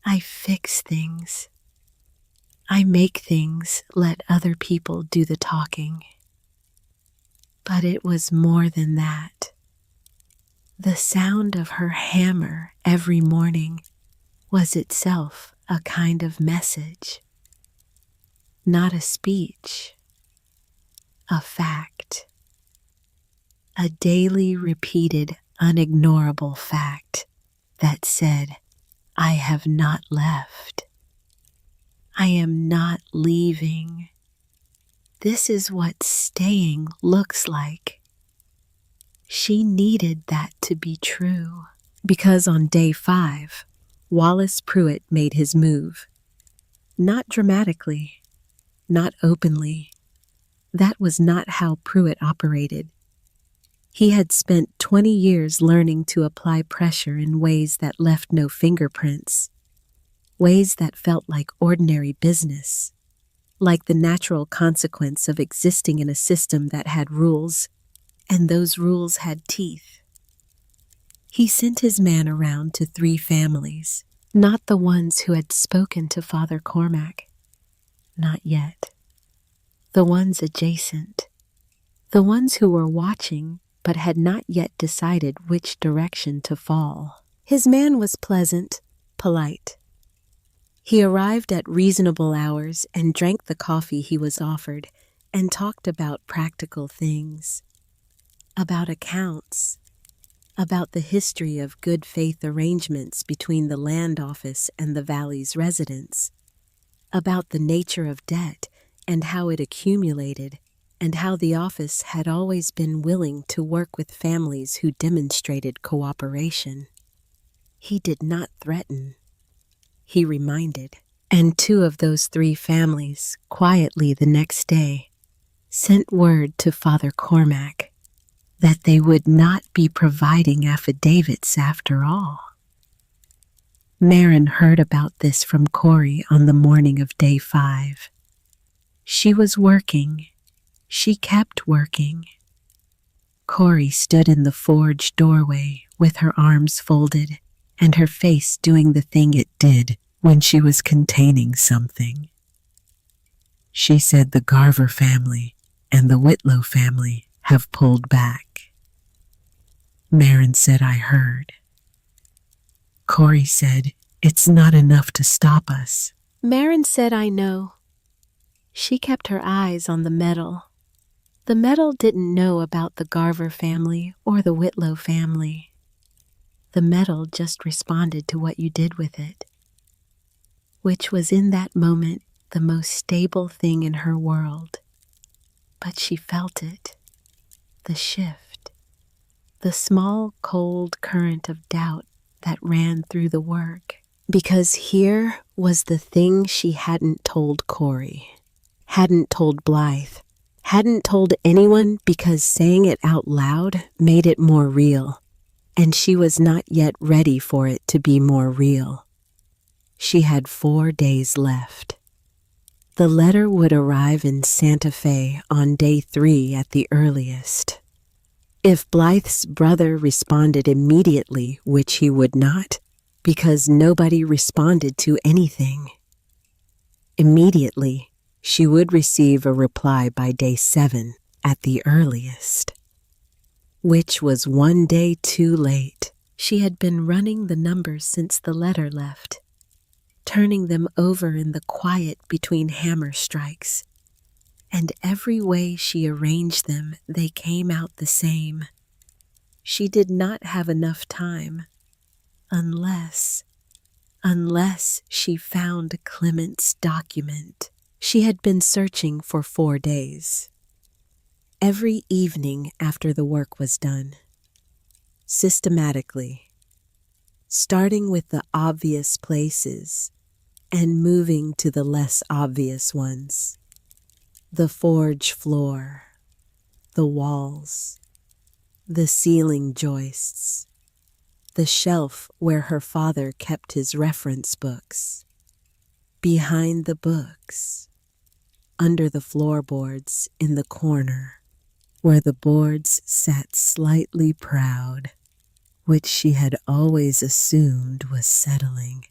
I fix things. I make things, let other people do the talking. But it was more than that. The sound of her hammer every morning was itself a kind of message. Not a speech, a fact. A daily repeated, unignorable fact that said, I have not left. I am not leaving. This is what staying looks like. She needed that to be true, because on day 5, Wallace Pruitt made his move. Not dramatically, not openly. That was not how Pruitt operated. He had spent 20 years learning to apply pressure in ways that left no fingerprints, ways that felt like ordinary business, like the natural consequence of existing in a system that had rules, and those rules had teeth. He sent his man around to 3 families, not the ones who had spoken to Father Cormac. Not yet. The ones adjacent. The ones who were watching but had not yet decided which direction to fall. His man was pleasant, polite. He arrived at reasonable hours and drank the coffee he was offered and talked about practical things, about accounts, about the history of good faith arrangements between the land office and the valley's residents, about the nature of debt and how it accumulated, and how the office had always been willing to work with families who demonstrated cooperation. He did not threaten. He reminded. And 2 of those 3 families, quietly the next day, sent word to Father Cormac that they would not be providing affidavits after all. Marin heard about this from Corey on the morning of day 5. She was working. She kept working. Corey stood in the forge doorway with her arms folded and her face doing the thing it did when she was containing something. She said the Garver family and the Whitlow family have pulled back. Marin said, I heard. Corey said, it's not enough to stop us. Marin said, I know. She kept her eyes on the medal. The medal didn't know about the Garver family or the Whitlow family. The medal just responded to what you did with it, which was in that moment the most stable thing in her world. But she felt it, the shift, the small, cold current of doubt that ran through the work. Because here was the thing she hadn't told Corey, hadn't told Blythe, hadn't told anyone because saying it out loud made it more real, and she was not yet ready for it to be more real. She had 4 days left. The letter would arrive in Santa Fe on day 3 at the earliest. If Blythe's brother responded immediately, which he would not, because nobody responded to anything, immediately, she would receive a reply by day 7 at the earliest. which was one day too late. She had been running the numbers since the letter left, turning them over in the quiet between hammer strikes, and every way she arranged them, they came out the same. She did not have enough time, unless she found Clement's document. She had been searching for 4 days. Every evening after the work was done, systematically, starting with the obvious places and moving to the less obvious ones. The forge floor, the walls, the ceiling joists, the shelf where her father kept his reference books, behind the books, under the floorboards in the corner, where the boards sat slightly proud, which she had always assumed was settling,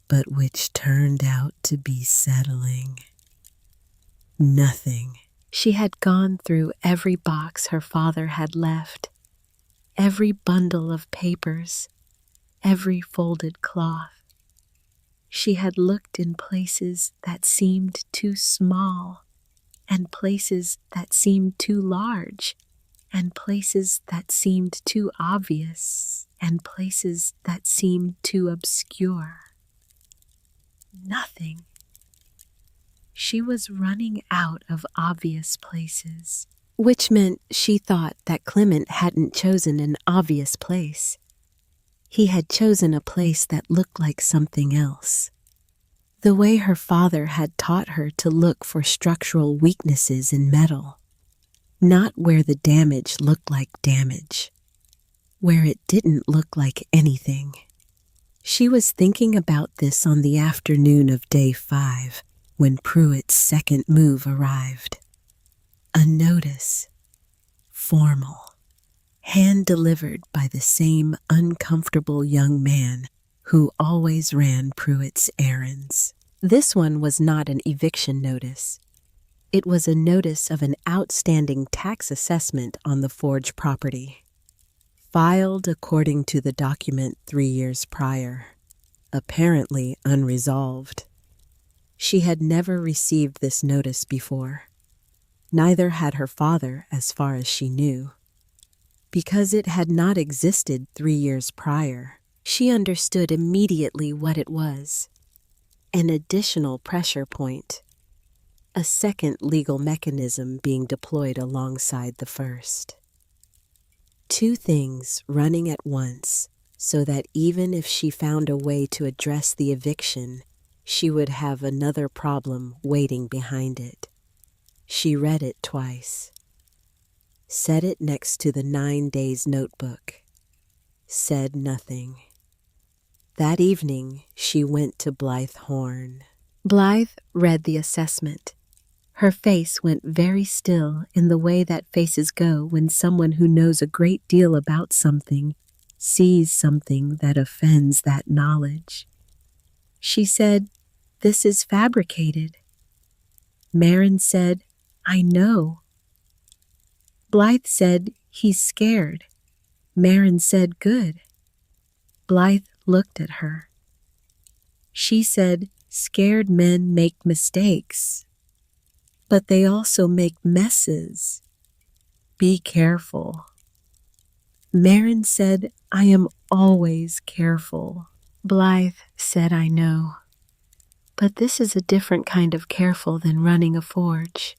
but which turned out to be settling. Nothing. She had gone through every box her father had left, every bundle of papers, every folded cloth. She had looked in places that seemed too small, and places that seemed too large, and places that seemed too obvious, and places that seemed too obscure. Nothing. She was running out of obvious places, which meant she thought that Clement hadn't chosen an obvious place. He had chosen a place that looked like something else. The way her father had taught her to look for structural weaknesses in metal, not where the damage looked like damage, where it didn't look like anything. She was thinking about this on the afternoon of day 5, when Pruitt's second move arrived. A notice, formal, hand-delivered by the same uncomfortable young man who always ran Pruitt's errands. This one was not an eviction notice. It was a notice of an outstanding tax assessment on the forge property, filed according to the document 3 years prior, apparently unresolved. She had never received this notice before. Neither had her father, as far as she knew. Because it had not existed 3 years prior, she understood immediately what it was. An additional pressure point. A second legal mechanism being deployed alongside the first. 2 things running at once, so that even if she found a way to address the eviction, she would have another problem waiting behind it. She read it twice. Set it next to the 9 days notebook. Said nothing. That evening, she went to Blythe Horn. Blythe read the assessment. Her face went very still in the way that faces go when someone who knows a great deal about something sees something that offends that knowledge. She said, "This is fabricated." Marin said, "I know." Blythe said, "He's scared." Marin said, "Good." Blythe looked at her. She said, "Scared men make mistakes, but they also make messes. Be careful." Marin said, "I am always careful." Blythe said, "I know. But this is a different kind of careful than running a forge.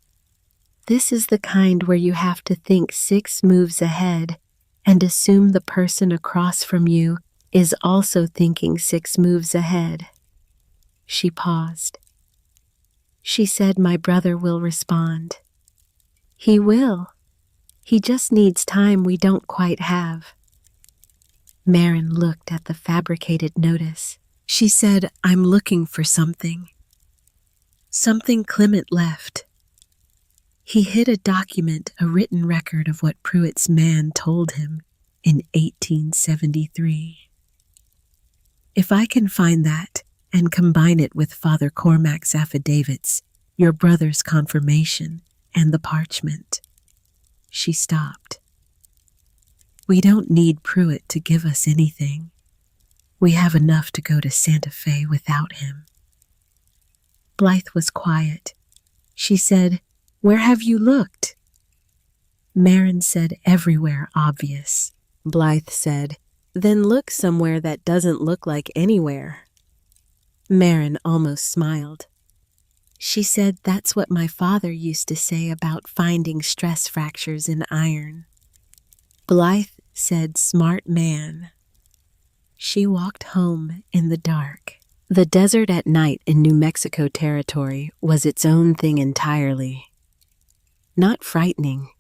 This is the kind where you have to think 6 moves ahead and assume the person across from you is also thinking 6 moves ahead." She paused. She said, "My brother will respond." "He will. He just needs time we don't quite have." Marin looked at the fabricated notice. She said, "I'm looking for something. Something Clement left." He hid a document, a written record of what Pruitt's man told him in 1873. "If I can find that and combine it with Father Cormac's affidavits, your brother's confirmation, and the parchment." She stopped. We don't need Pruitt to give us anything. We have enough to go to Santa Fe without him." Blythe was quiet. She said, "Where have you looked?" Marin said, "Everywhere, obvious." Blythe said, "Then look somewhere that doesn't look like anywhere." Marin almost smiled. She said, "That's what my father used to say about finding stress fractures in iron." Blythe said, "Smart man." She walked home in the dark. The desert at night in New Mexico territory was its own thing entirely. Not frightening,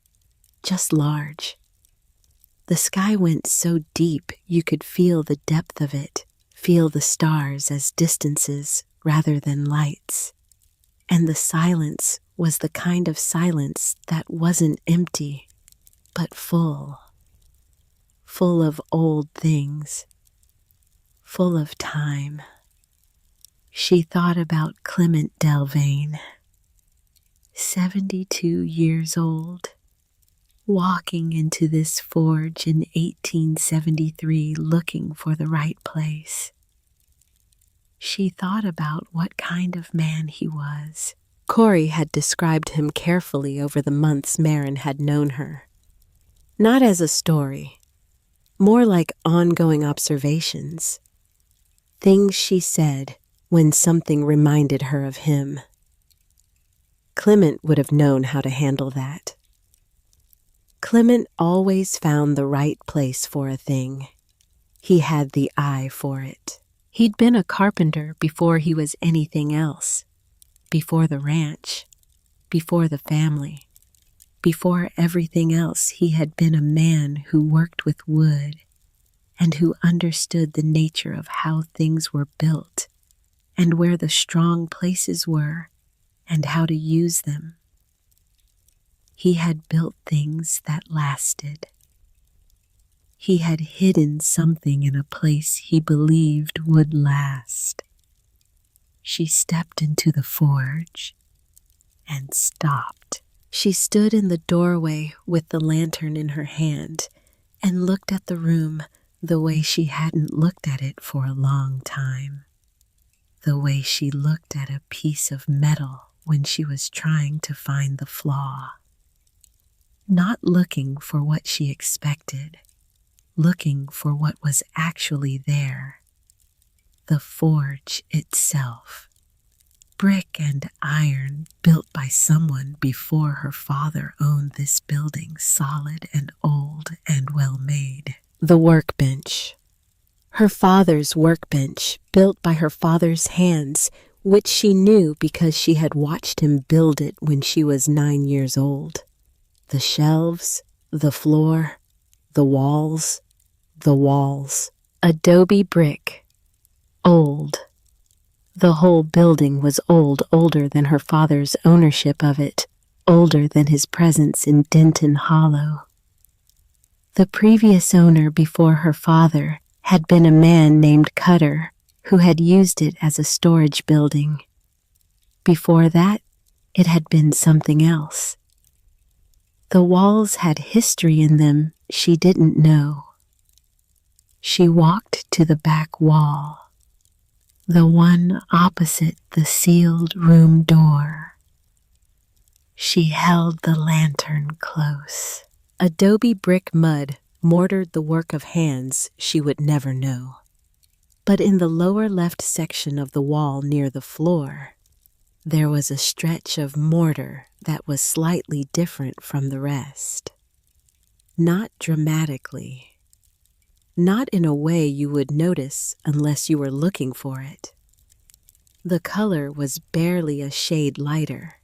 just large. The sky went so deep you could feel the depth of it, feel the stars as distances rather than lights. And the silence was the kind of silence that wasn't empty, but full. Full of old things. Full of time. She thought about Clement Delvain, 72 years old, walking into this forge in 1873 looking for the right place. She thought about what kind of man he was. Corey had described him carefully over the months Marin had known her. Not as a story, more like ongoing observations. Things she said when something reminded her of him. Clement would have known how to handle that. Clement always found the right place for a thing. He had the eye for it. He'd been a carpenter before he was anything else. Before the ranch. Before the family. Before everything else, he had been a man who worked with wood and who understood the nature of how things were built and where the strong places were and how to use them. He had built things that lasted. He had hidden something in a place he believed would last. She stepped into the forge and stopped. She stood in the doorway with the lantern in her hand and looked at the room the way she hadn't looked at it for a long time. The way she looked at a piece of metal when she was trying to find the flaw. Not looking for what she expected, looking for what was actually there. The forge itself. Brick and iron built by someone before her father owned this building, solid and old and well made. The workbench. Her father's workbench, built by her father's hands, which she knew because she had watched him build it when she was 9 years old. The shelves, the floor, the walls. Adobe brick. Old. The whole building was old, older than her father's ownership of it, older than his presence in Denton Hollow. The previous owner before her father had been a man named Cutter, who had used it as a storage building. Before that, it had been something else. The walls had history in them she didn't know. She walked to the back wall, the one opposite the sealed room door. She held the lantern close. Adobe brick mud mortared the work of hands she would never know. But in the lower left section of the wall near the floor, there was a stretch of mortar that was slightly different from the rest. Not dramatically. Not in a way you would notice unless you were looking for it. The color was barely a shade lighter.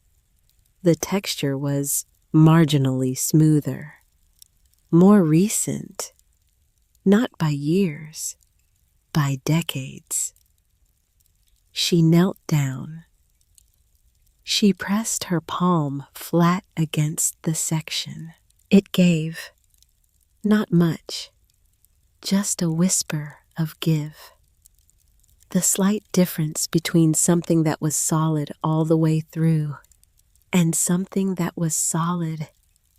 The texture was marginally smoother. More recent. Not by years, by decades. She knelt down. She pressed her palm flat against the section. It gave. Not much. Just a whisper of give. The slight difference between something that was solid all the way through and something that was solid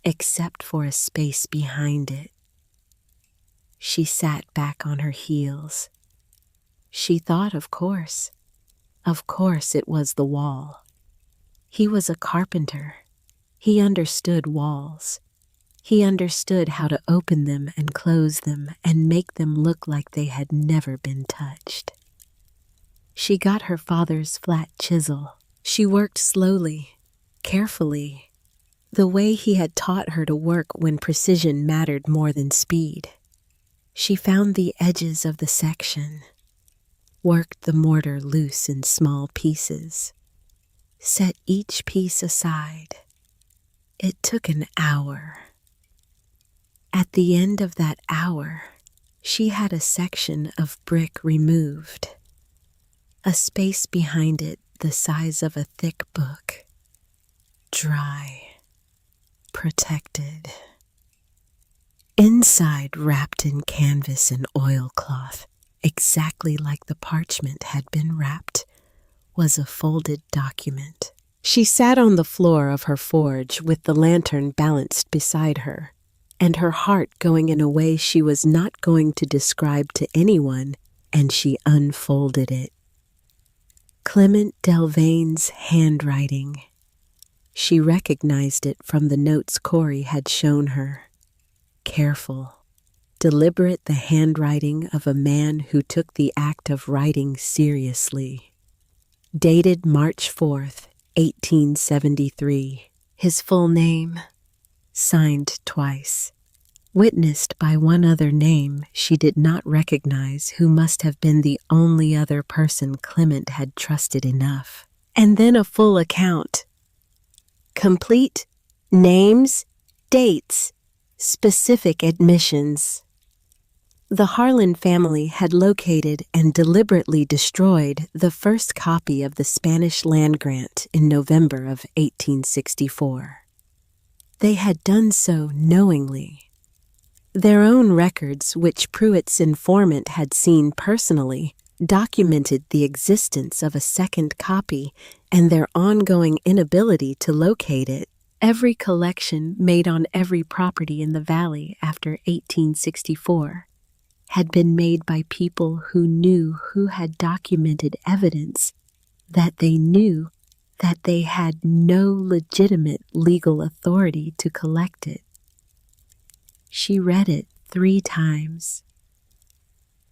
except for a space behind it. She sat back on her heels. She thought, of course it was the wall. He was a carpenter. He understood walls. He understood how to open them and close them and make them look like they had never been touched. She got her father's flat chisel. She worked slowly, carefully, the way he had taught her to work when precision mattered more than speed. She found the edges of the section, worked the mortar loose in small pieces, set each piece aside. It took an hour. At the end of that hour, she had a section of brick removed, a space behind it the size of a thick book, dry, protected. Inside, wrapped in canvas and oilcloth, exactly like the parchment had been wrapped, was a folded document. She sat on the floor of her forge with the lantern balanced beside her, and her heart going in a way she was not going to describe to anyone, and she unfolded it. Clement Delvane's handwriting. She recognized it from the notes Corey had shown her. Careful, deliberate, the handwriting of a man who took the act of writing seriously. Dated March 4th, 1873. His full name, signed twice. Witnessed by one other name she did not recognize, who must have been the only other person Clement had trusted enough. And then a full account. Complete, names, dates, specific admissions. The Harlan family had located and deliberately destroyed the first copy of the Spanish land grant in November of 1864. They had done so knowingly. Their own records, which Pruitt's informant had seen personally, documented the existence of a second copy and their ongoing inability to locate it. Every collection made on every property in the valley after 1864 had been made by people who knew who had documented evidence that they knew that they had no legitimate legal authority to collect it. She read it 3 times.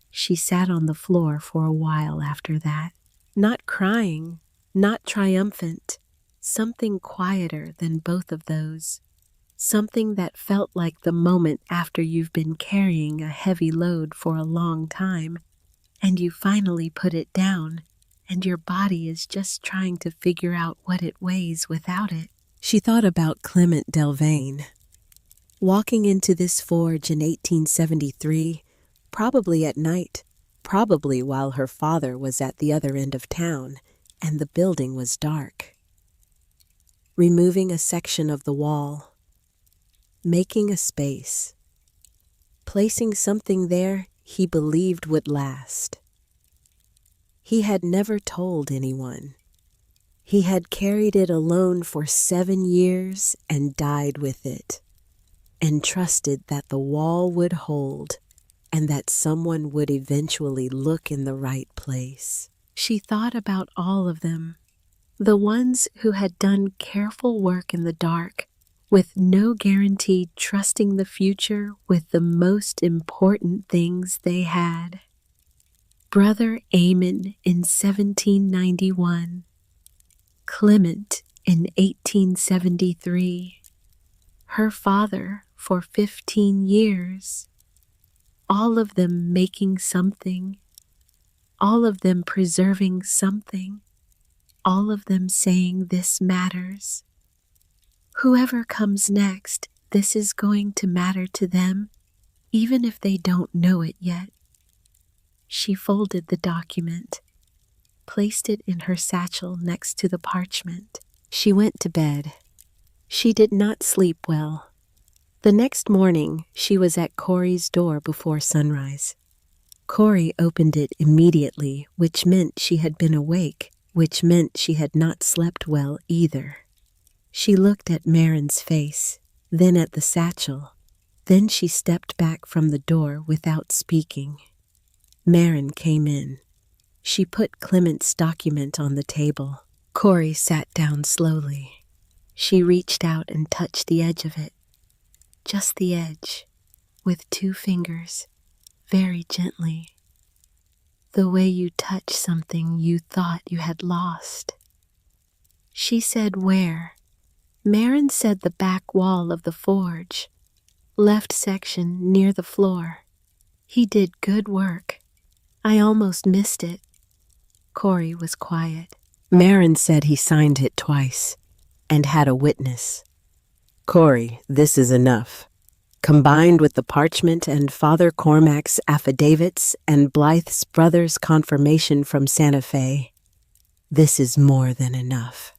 She sat on the floor for a while after that, not crying, not triumphant, something quieter than both of those, something that felt like the moment after you've been carrying a heavy load for a long time, and you finally put it down, and your body is just trying to figure out what it weighs without it. She thought about Clement Delvane. Walking into this forge in 1873, probably at night, probably while her father was at the other end of town, and the building was dark. Removing a section of the wall, making a space, placing something there he believed would last. He had never told anyone. He had carried it alone for 7 years and died with it, and trusted that the wall would hold and that someone would eventually look in the right place. She thought about all of them, the ones who had done careful work in the dark, with no guarantee, trusting the future with the most important things they had. Brother Amon in 1791, Clement in 1873, her father for 15 years, all of them making something, all of them preserving something, all of them saying this matters. Whoever comes next, this is going to matter to them, even if they don't know it yet. She folded the document, placed it in her satchel next to the parchment. She went to bed. She did not sleep well. The next morning, she was at Corey's door before sunrise. Corey opened it immediately, which meant she had been awake, which meant she had not slept well either. She looked at Marin's face, then at the satchel, Then she stepped back from the door without speaking. Marin came in. She put Clement's document on the table. Corey sat down slowly. She reached out and touched the edge of it. Just the edge, with 2 fingers, very gently. The way you touch something you thought you had lost. She said where? Marin said the back wall of the forge, left section near the floor. He did good work. I almost missed it. Corey was quiet. Marin said he signed it twice and had a witness. Corey, this is enough. Combined with the parchment and Father Cormac's affidavits and Blythe's brother's confirmation from Santa Fe, this is more than enough.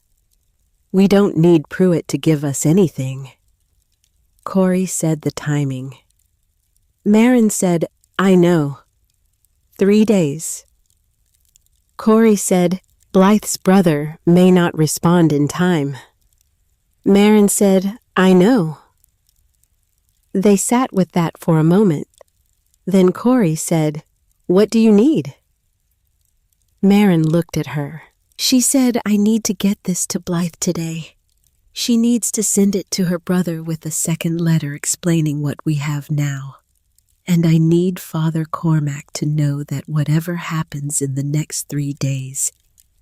We don't need Pruitt to give us anything. Corey said the timing. Marin said, I know. 3 days. Corey said, Blythe's brother may not respond in time. Marin said, I know. They sat with that for a moment. Then Corey said, What do you need? Marin looked at her. She said, I need to get this to Blythe today. She needs to send it to her brother with a second letter explaining what we have now. And I need Father Cormac to know that whatever happens in the next 3 days,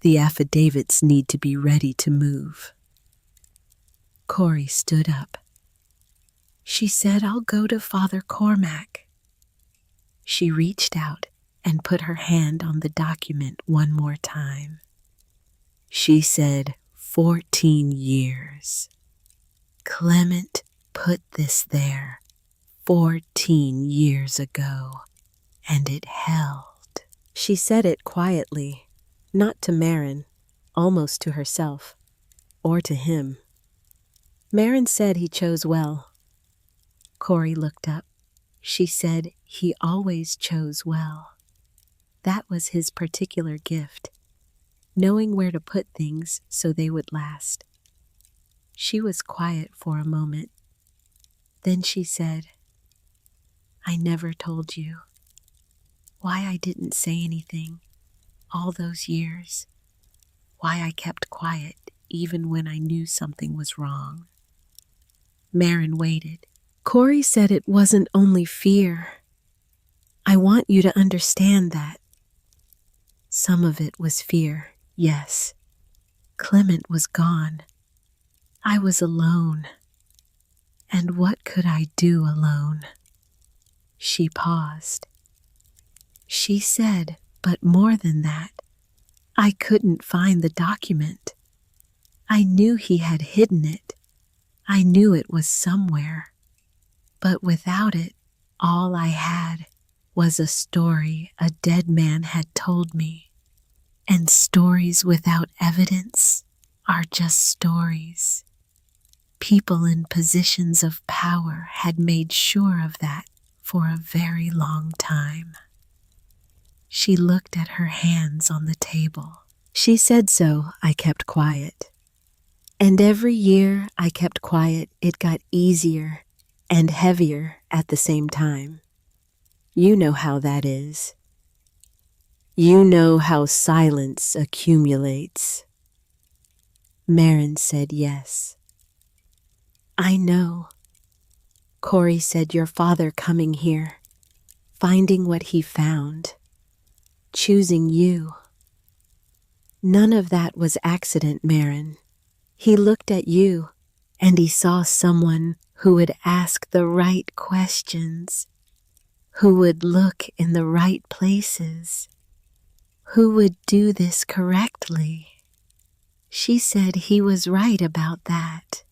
the affidavits need to be ready to move. Corey stood up. She said, I'll go to Father Cormac. She reached out and put her hand on the document one more time. She said, 14 years. Clement put this there 14 years ago, and it held. She said it quietly, not to Marin, almost to herself, or to him. Marin said he chose well. Corey looked up. She said he always chose well. That was his particular gift, knowing where to put things so they would last. She was quiet for a moment. Then she said, I never told you why I didn't say anything all those years, why I kept quiet even when I knew something was wrong. Marin waited. Corey said it wasn't only fear. I want you to understand that. Some of it was fear, yes. Clement was gone. I was alone. And what could I do alone? She paused. She said, but more than that, I couldn't find the document. I knew he had hidden it. I knew it was somewhere. But without it, all I had was a story a dead man had told me. And stories without evidence are just stories. People in positions of power had made sure of that for a very long time. She looked at her hands on the table. She said so, I kept quiet. And every year I kept quiet, it got easier and heavier at the same time. You know how that is. You know how silence accumulates. Marin said yes. I know. Corey said your father coming here, finding what he found, choosing you. None of that was accident, Marin. He looked at you and he saw someone who would ask the right questions, who would look in the right places, who would do this correctly. She said he was right about that.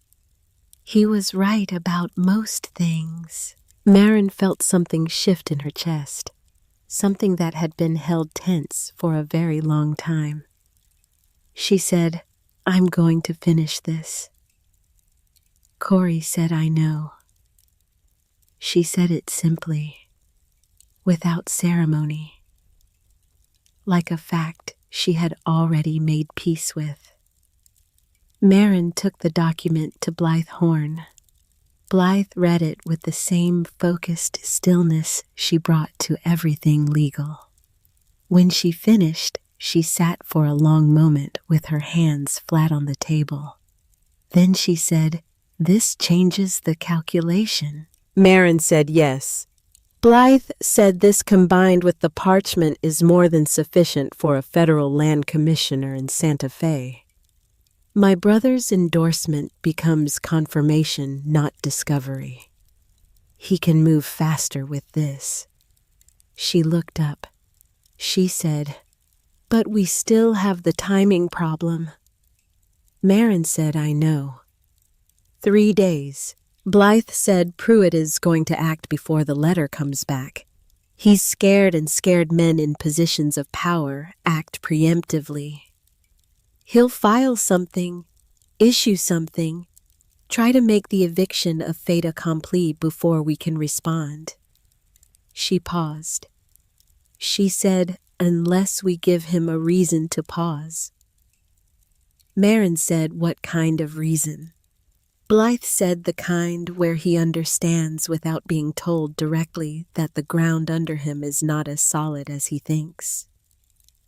He was right about most things. Marin felt something shift in her chest, something that had been held tense for a very long time. She said, I'm going to finish this. Corey said, I know. She said it simply, without ceremony, like a fact she had already made peace with. Marin took the document to Blythe Horn. Blythe read it with the same focused stillness she brought to everything legal. When she finished, she sat for a long moment with her hands flat on the table. Then she said, "This changes the calculation." Marin said yes. Blythe said this combined with the parchment is more than sufficient for a federal land commissioner in Santa Fe. My brother's endorsement becomes confirmation, not discovery. He can move faster with this. She looked up. She said, "But we still have the timing problem." Marin said, "I know." 3 days. Blythe said Pruitt is going to act before the letter comes back. He's scared, and scared men in positions of power act preemptively. He'll file something, issue something, try to make the eviction a fait accompli before we can respond. She paused. She said, "Unless we give him a reason to pause." Marin said, "What kind of reason?" Blythe said, "The kind where he understands without being told directly that the ground under him is not as solid as he thinks."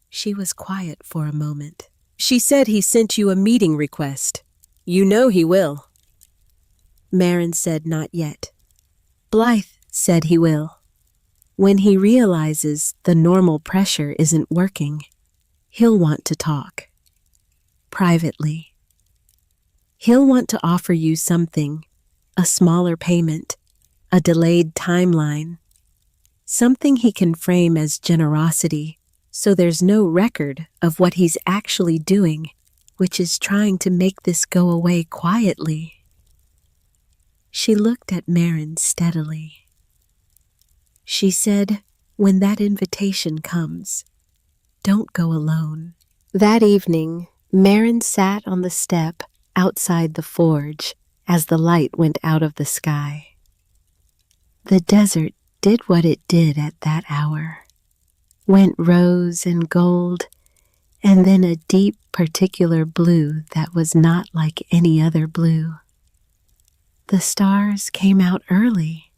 She was quiet for a moment. "She said he sent you a meeting request. You know he will." Marin said, "Not yet." Blythe said he will. When he realizes the normal pressure isn't working, he'll want to talk. Privately. He'll want to offer you something, a smaller payment, a delayed timeline, something he can frame as generosity, so there's no record of what he's actually doing, which is trying to make this go away quietly. She looked at Marin steadily. She said, "When that invitation comes, don't go alone." That evening, Marin sat on the step outside the forge as the light went out of the sky. The desert did what it did at that hour. Went rose and gold, and then a deep particular blue that was not like any other blue. The stars came out early.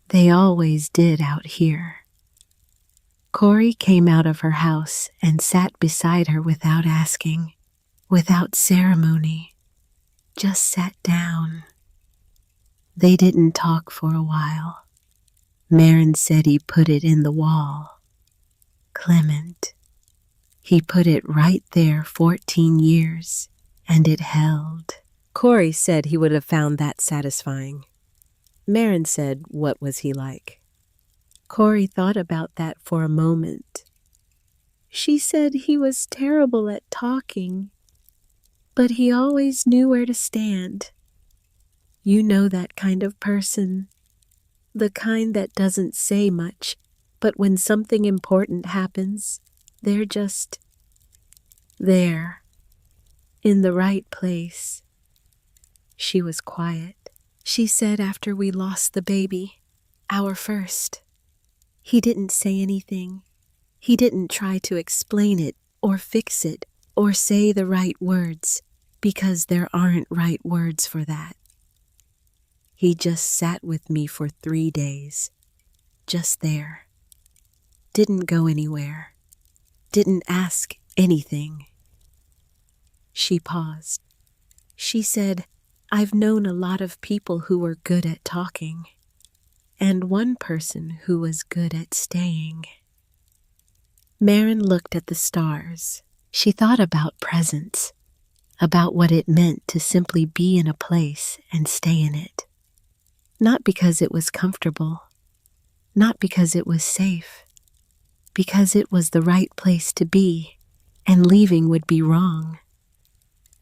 They always did out here. Corey came out of her house and sat beside her without asking, without ceremony, just sat down. They didn't talk for a while. Marin said he put it in the wall. Clement. He put it right there 14 years, and it held. Corey said he would have found that satisfying. Marin said, "What was he like?" Corey thought about that for a moment. She said he was terrible at talking, but he always knew where to stand. You know that kind of person, the kind that doesn't say much, but when something important happens, they're just there, in the right place. She was quiet. She said after we lost the baby, our first, he didn't say anything. He didn't try to explain it or fix it or say the right words, because there aren't right words for that. He just sat with me for 3 days, just there. Didn't go anywhere. Didn't ask anything. She paused. She said, "I've known a lot of people who were good at talking, and one person who was good at staying." Marin looked at the stars. She thought about presence, about what it meant to simply be in a place and stay in it. Not because it was comfortable, not because it was safe, because it was the right place to be, and leaving would be wrong.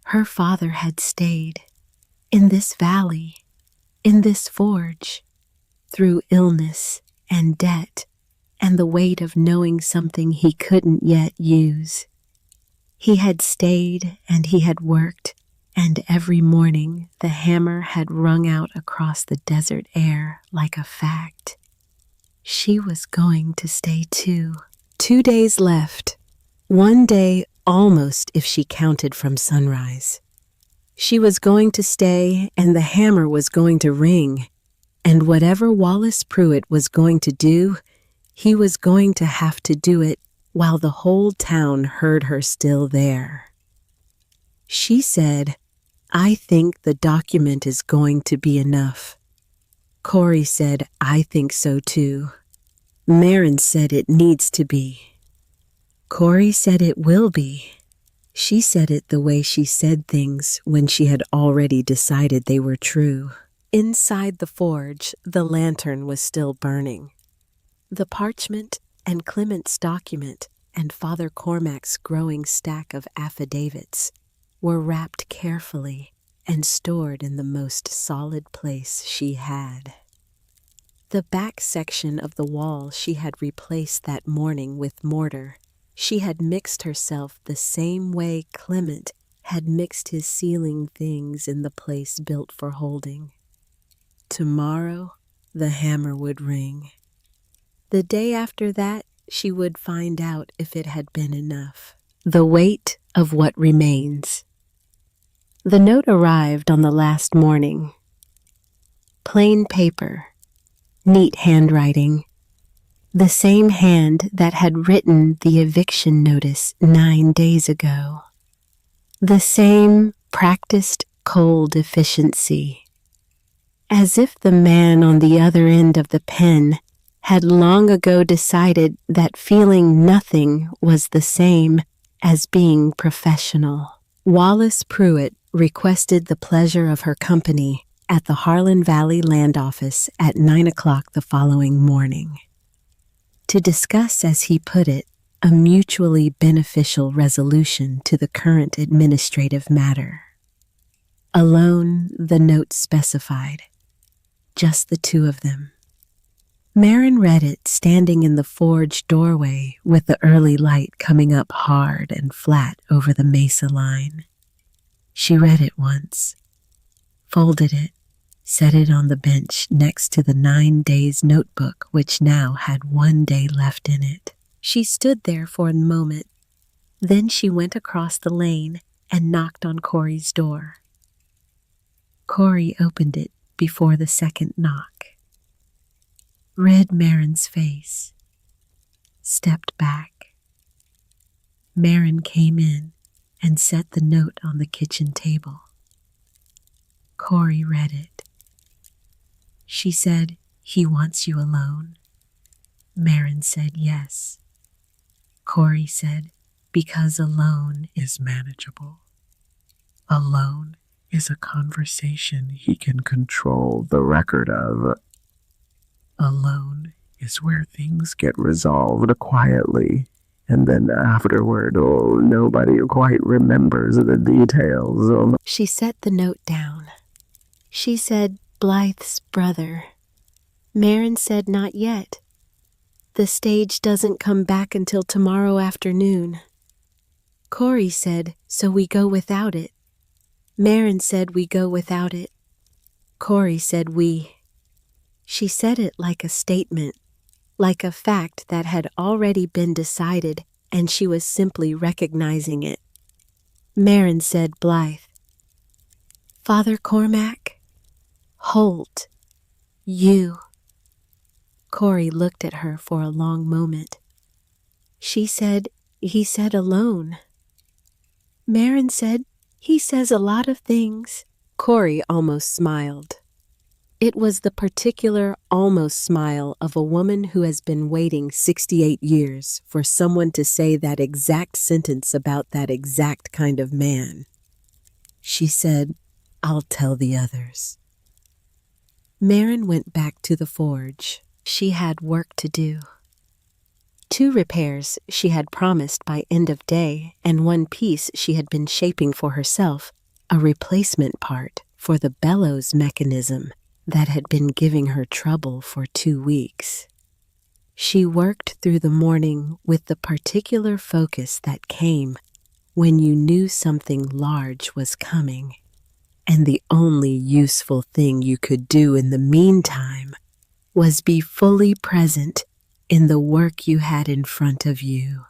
Her father had stayed, in this valley, in this forge, through illness and debt and the weight of knowing something he couldn't yet use. He had stayed and he had worked, and every morning the hammer had rung out across the desert air like a fact. She was going to stay too. 2 days left. 1 day almost if she counted from sunrise. She was going to stay, and the hammer was going to ring. And whatever Wallace Pruitt was going to do, he was going to have to do it while the whole town heard her still there. She said, "I think the document is going to be enough." Corey said, "I think so too." Marin said it needs to be. Corey said it will be. She said it the way she said things when she had already decided they were true. Inside the forge, the lantern was still burning. The parchment and Clement's document and Father Cormac's growing stack of affidavits were wrapped carefully and stored in the most solid place she had. The back section of the wall she had replaced that morning with mortar. She had mixed herself the same way Clement had mixed his ceiling things in the place built for holding. Tomorrow, the hammer would ring. The day after that, she would find out if it had been enough. The weight of what remains. The note arrived on the last morning. Plain paper, neat handwriting, the same hand that had written the eviction notice 9 days ago. The same practiced cold efficiency. As if the man on the other end of the pen had long ago decided that feeling nothing was the same as being professional. Wallace Pruitt requested the pleasure of her company at the Harlan Valley Land Office at 9 o'clock the following morning, to discuss, as he put it, a mutually beneficial resolution to the current administrative matter. Alone, the note specified. Just the two of them. Marin read it standing in the forge doorway with the early light coming up hard and flat over the mesa line. She read it once, folded it, set it on the bench next to the 9 days notebook, which now had 1 day left in it. She stood there for a moment. Then she went across the lane and knocked on Corey's door. Corey opened it before the second knock. Read Marin's face, stepped back. Marin came in and set the note on the kitchen table. Corey read it. She said, "He wants you alone." Marin said yes. Corey said, "Because alone is manageable. Alone is a conversation he can control the record of. Alone is where things get resolved quietly, and then afterward, nobody quite remembers the details." She set the note down. She said, "Blythe's brother." Marin said, "Not yet. The stage doesn't come back until tomorrow afternoon." Corey said, "So we go without it." Marin said, "We go without it." Corey said, "We." She said it like a statement, like a fact that had already been decided, and she was simply recognizing it. Marin said, "Blythe." "Father Cormac?" "Holt. You." Corey looked at her for a long moment. She said, "He said alone." Marin said, "He says a lot of things." Corey almost smiled. It was the particular almost smile of a woman who has been waiting 68 years for someone to say that exact sentence about that exact kind of man. She said, "I'll tell the others." Marin went back to the forge. She had work to do. 2 repairs she had promised by end of day, and 1 piece she had been shaping for herself, a replacement part for the bellows mechanism that had been giving her trouble for 2 weeks. She worked through the morning with the particular focus that came when you knew something large was coming, and the only useful thing you could do in the meantime was be fully present in the work you had in front of you.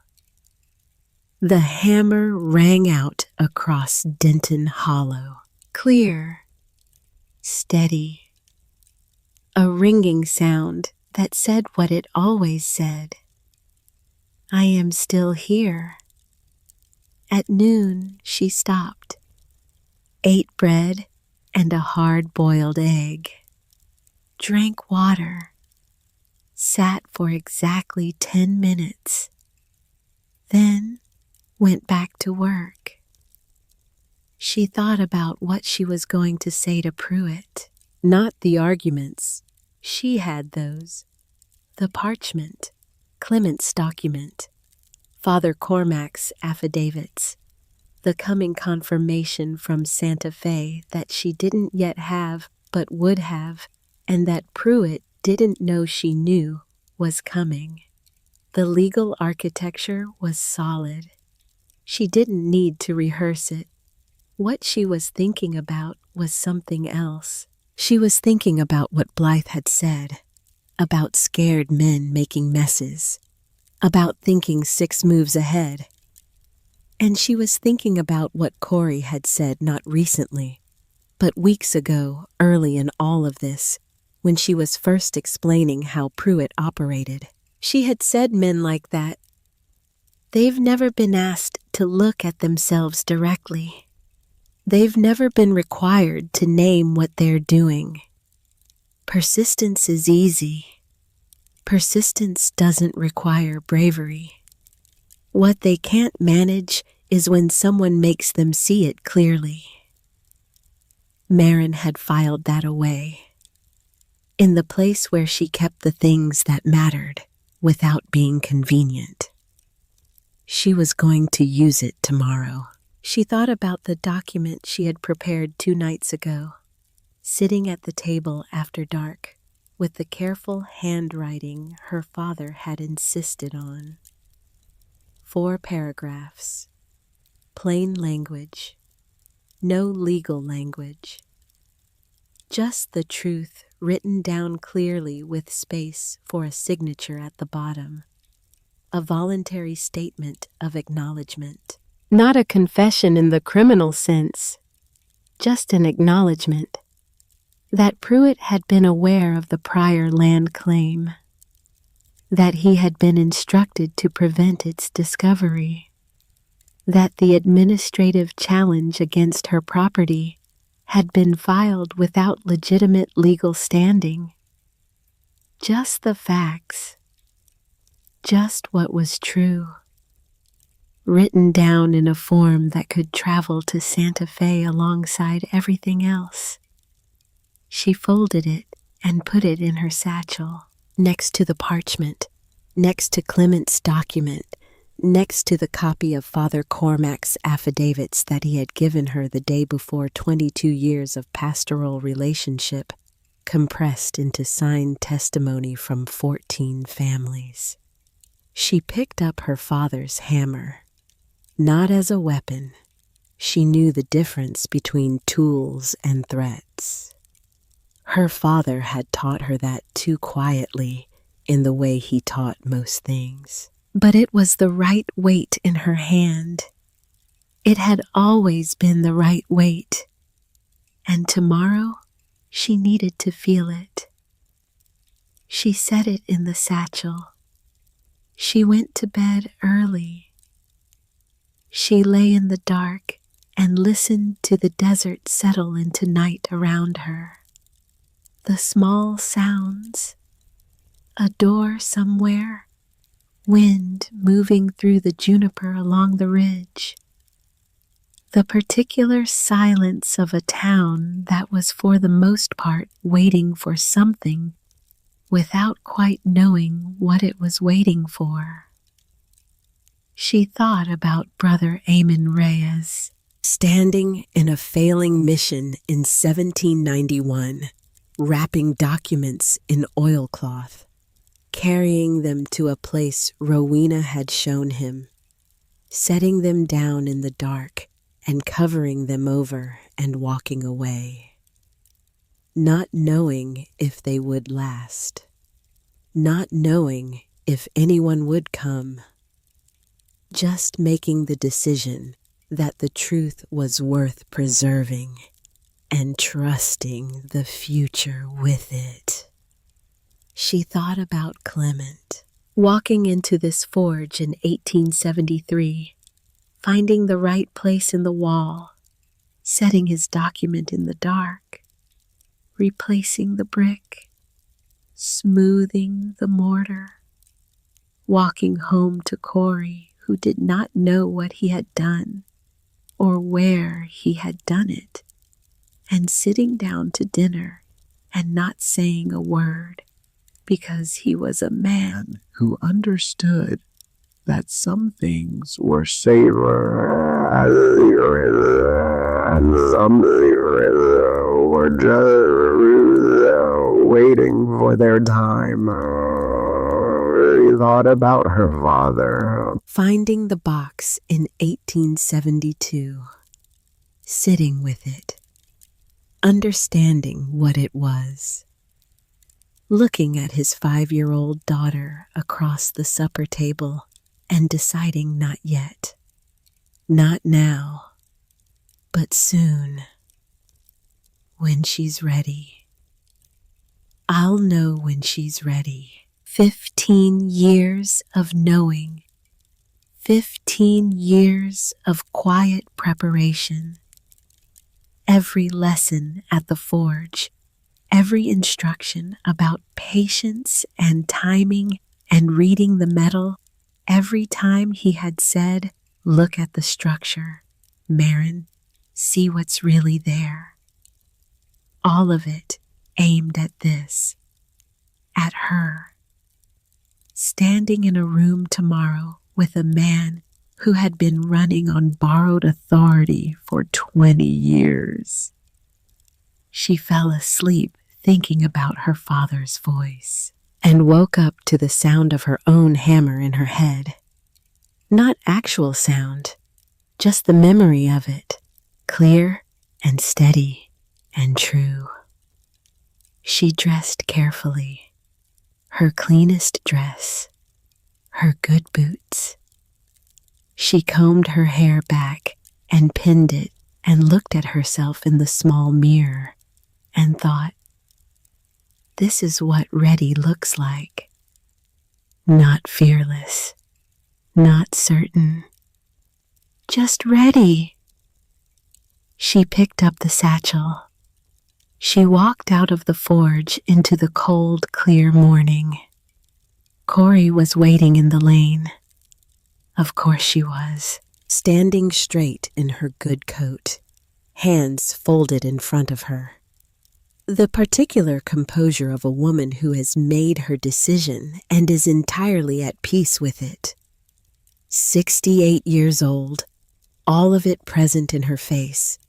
The hammer rang out across Denton Hollow. clear, steady, a ringing sound that said what it always said. I am still here. At noon, she stopped, ate bread and a hard-boiled egg, drank water, sat for exactly 10 minutes, then went back to work. She thought about what she was going to say to Pruitt. Not the arguments. She had those. The parchment, Clement's document, Father Cormac's affidavits, the coming confirmation from Santa Fe that she didn't yet have but would have, and that Pruitt didn't know she knew was coming. The legal architecture was solid. She didn't need to rehearse it. What she was thinking about was something else. She was thinking about what Blythe had said, about scared men making messes, about thinking 6 moves ahead. And she was thinking about what Corey had said not recently, but weeks ago, early in all of this, when she was first explaining how Pruitt operated. She had said men like that, they've never been asked to look at themselves directly. They've never been required to name what they're doing. Persistence is easy. Persistence doesn't require bravery. What they can't manage is when someone makes them see it clearly. Marin had filed that away, in the place where she kept the things that mattered without being convenient. She was going to use it tomorrow. She thought about the document she had prepared 2 nights ago, sitting at the table after dark, with the careful handwriting her father had insisted on. 4 paragraphs, plain language, no legal language, just the truth written down clearly with space for a signature at the bottom, a voluntary statement of acknowledgement. Not a confession in the criminal sense, just an acknowledgement that Pruitt had been aware of the prior land claim, that he had been instructed to prevent its discovery, that the administrative challenge against her property had been filed without legitimate legal standing. Just the facts, just what was true, written down in a form that could travel to Santa Fe alongside everything else. She folded it and put it in her satchel, next to the parchment, next to Clement's document, next to the copy of Father Cormac's affidavits that he had given her the day before 22 years of pastoral relationship, compressed into signed testimony from 14 families. She picked up her father's hammer. Not as a weapon. She knew the difference between tools and threats. Her father had taught her that too quietly in the way he taught most things. But it was the right weight in her hand. It had always been the right weight. And tomorrow, she needed to feel it. She set it in the satchel. She went to bed early. She lay in the dark and listened to the desert settle into night around her. The small sounds, a door somewhere, wind moving through the juniper along the ridge, the particular silence of a town that was for the most part waiting for something without quite knowing what it was waiting for. She thought about Brother Amon Reyes, standing in a failing mission in 1791, wrapping documents in oilcloth, carrying them to a place Rowena had shown him, setting them down in the dark and covering them over and walking away, not knowing if they would last, not knowing if anyone would come, just making the decision that the truth was worth preserving, and trusting the future with it. She thought about Clement, walking into this forge in 1873, finding the right place in the wall, setting his document in the dark, replacing the brick, smoothing the mortar, walking home to Corey, who did not know what he had done or where he had done it, and sitting down to dinner and not saying a word because he was a man who understood that some things were savory and some were just waiting for their time. He thought about her father. Finding the box in 1872, sitting with it, understanding what it was, looking at his 5-year-old daughter across the supper table and deciding not yet, not now, but soon, when she's ready. I'll know when she's ready. 15 years of knowing, 15 years of quiet preparation. Every lesson at the forge, every instruction about patience and timing and reading the metal, every time he had said, "Look at the structure, Marin, see what's really there." All of it aimed at this, at her. Standing in a room tomorrow with a man who had been running on borrowed authority for 20 years. She fell asleep thinking about her father's voice and woke up to the sound of her own hammer in her head. Not actual sound, just the memory of it, clear and steady and true. She dressed carefully, her cleanest dress, her good boots. She combed her hair back and pinned it and looked at herself in the small mirror and thought, this is what ready looks like. Not fearless, not certain, just ready. She picked up the satchel. She walked out of the forge into the cold, clear morning. Corey was waiting in the lane. Of course she was, standing straight in her good coat, hands folded in front of her. The particular composure of a woman who has made her decision and is entirely at peace with it. 68 years old, all of it present in her face.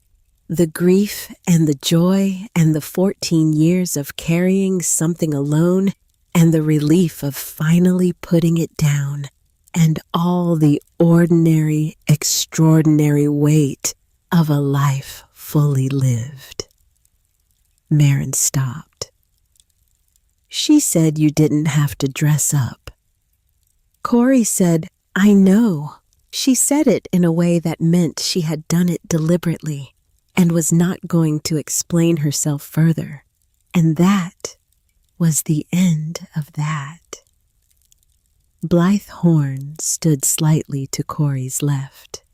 The grief and the joy and the 14 years of carrying something alone and the relief of finally putting it down and all the ordinary, extraordinary weight of a life fully lived. Marin stopped. She said you didn't have to dress up. Corey said, I know. She said it in a way that meant she had done it deliberately and was not going to explain herself further. And that was the end of that. Blythe Horn stood slightly to Corey's left,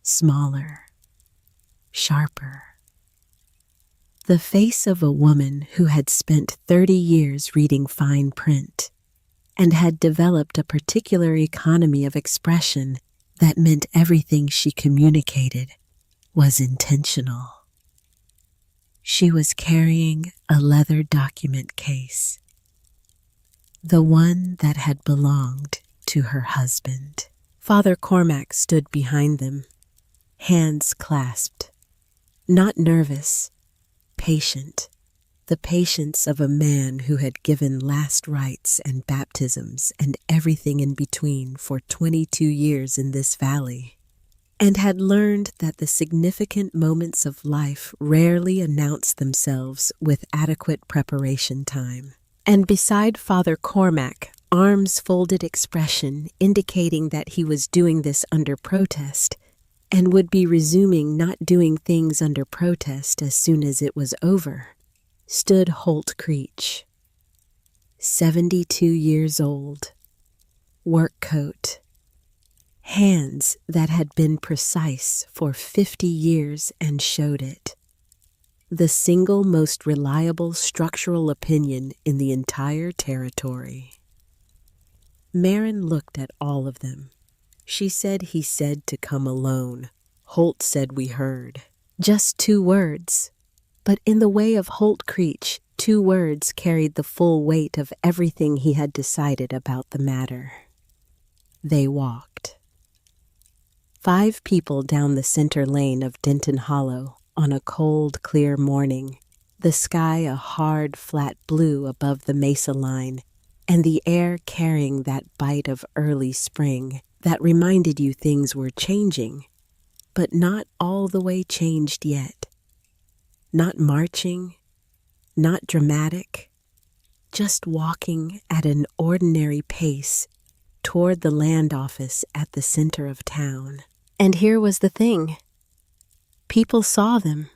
smaller, sharper. The face of a woman who had spent 30 years reading fine print and had developed a particular economy of expression that meant everything she communicated was intentional. She was carrying a leather document case, the one that had belonged to her husband. Father Cormac stood behind them, hands clasped, not nervous, patient, the patience of a man who had given last rites and baptisms and everything in between for 22 years in this valley, and had learned that the significant moments of life rarely announce themselves with adequate preparation time. And beside Father Cormac, arms folded expression indicating that he was doing this under protest, and would be resuming not doing things under protest as soon as it was over, stood Holt Creech. 72 years old, work coat, hands that had been precise for 50 years and showed it. The single most reliable structural opinion in the entire territory. Marin looked at all of them. She said he said to come alone. Holt said we heard. Just 2 words. But in the way of Holt Creech, 2 words carried the full weight of everything he had decided about the matter. They walked. 5 people down the center lane of Denton Hollow on a cold, clear morning, the sky a hard, flat blue above the mesa line, and the air carrying that bite of early spring that reminded you things were changing, but not all the way changed yet. Not marching, not dramatic, just walking at an ordinary pace toward the land office at the center of town. And here was the thing. People saw them.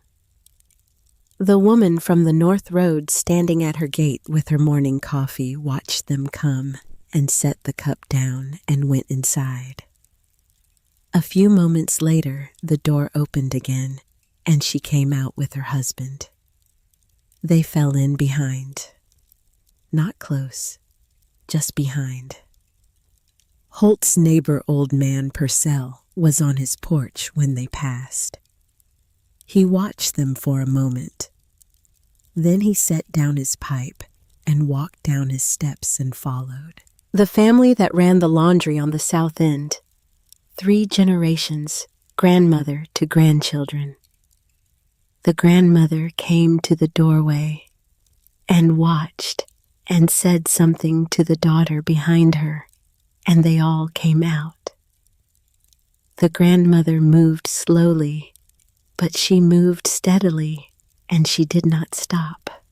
The woman from the North Road standing at her gate with her morning coffee watched them come and set the cup down and went inside. A few moments later, the door opened again, and she came out with her husband. They fell in behind. Not close, just behind. Holt's neighbor, old man Purcell, was on his porch when they passed. He watched them for a moment. Then he set down his pipe and walked down his steps and followed. The family that ran the laundry on the south end. 3 generations, grandmother to grandchildren. The grandmother came to the doorway and watched and said something to the daughter behind her, and they all came out. The grandmother moved slowly, but she moved steadily, and she did not stop.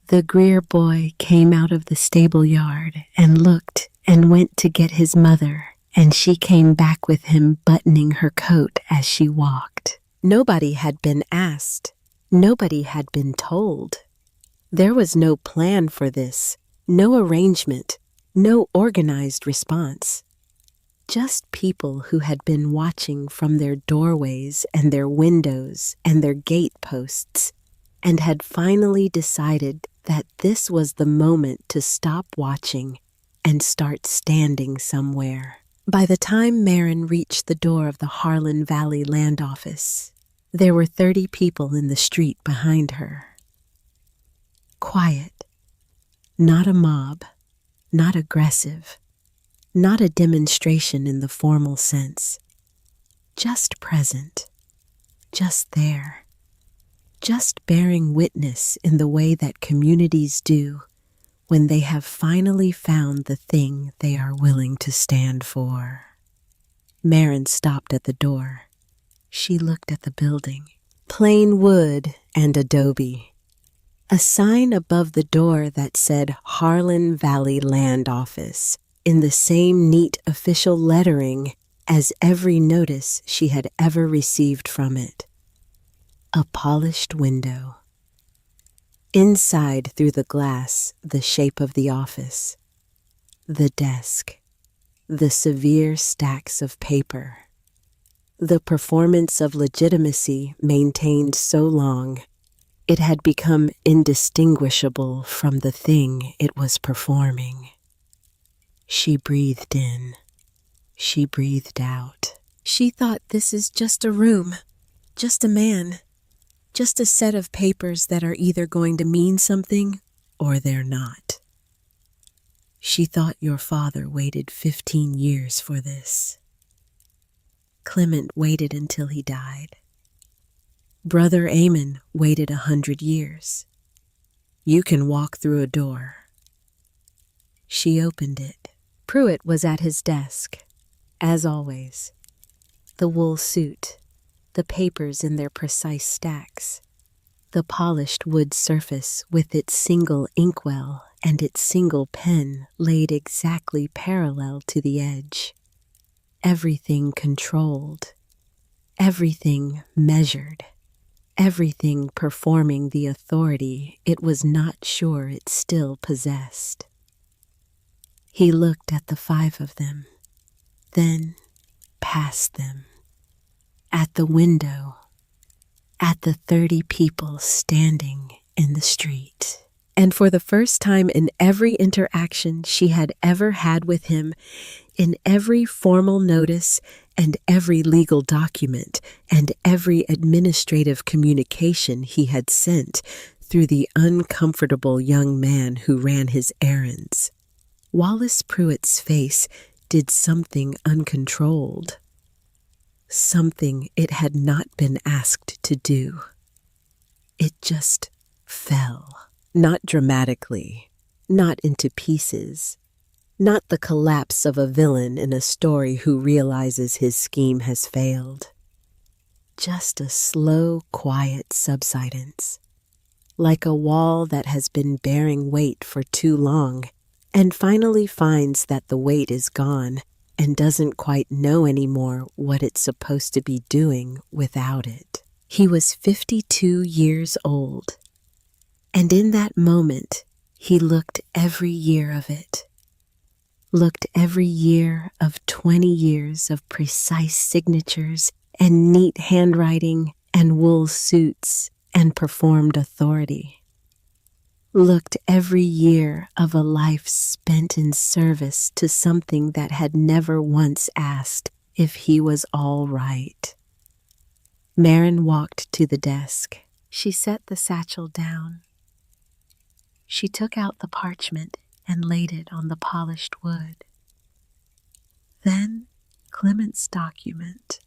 The Greer boy came out of the stable yard and looked and went to get his mother, and she came back with him buttoning her coat as she walked. Nobody had been asked. Nobody had been told. There was no plan for this, no arrangement, no organized response. Just people who had been watching from their doorways and their windows and their gate posts and had finally decided that this was the moment to stop watching and start standing somewhere. By the time Marin reached the door of the Harlan Valley Land Office, there were 30 people in the street behind her. Quiet, not a mob, not aggressive, not a demonstration in the formal sense, just present, just there, just bearing witness in the way that communities do when they have finally found the thing they are willing to stand for. Marin stopped at the door. She looked at the building, plain wood and adobe. A sign above the door that said Harlan Valley Land Office in the same neat official lettering as every notice she had ever received from it. A polished window. Inside, through the glass, the shape of the office, the desk, the severe stacks of paper, the performance of legitimacy maintained so long it had become indistinguishable from the thing it was performing. She breathed in. She breathed out. She thought, this is just a room, just a man, just a set of papers that are either going to mean something or they're not. She thought your father waited 15 years for this. Clement waited until he died. Brother Amon waited 100 years. You can walk through a door. She opened it. Pruitt was at his desk, as always. The wool suit, the papers in their precise stacks, the polished wood surface with its single inkwell and its single pen laid exactly parallel to the edge. Everything controlled, everything measured, everything performing the authority it was not sure it still possessed. He looked at the 5 of them, then past them, at the window, at the 30 people standing in the street. And for the first time in every interaction she had ever had with him, in every formal notice and every legal document and every administrative communication he had sent through the uncomfortable young man who ran his errands, Wallace Pruitt's face did something uncontrolled, something it had not been asked to do. It just fell. Not dramatically, not into pieces, not the collapse of a villain in a story who realizes his scheme has failed. Just a slow, quiet subsidence, like a wall that has been bearing weight for too long and finally finds that the weight is gone and doesn't quite know anymore what it's supposed to be doing without it. He was 52 years old. And in that moment, he looked every year of it, looked every year of 20 years of precise signatures and neat handwriting and wool suits and performed authority, looked every year of a life spent in service to something that had never once asked if he was all right. Marin walked to the desk. She set the satchel down. She took out the parchment and laid it on the polished wood. Then Clement's document.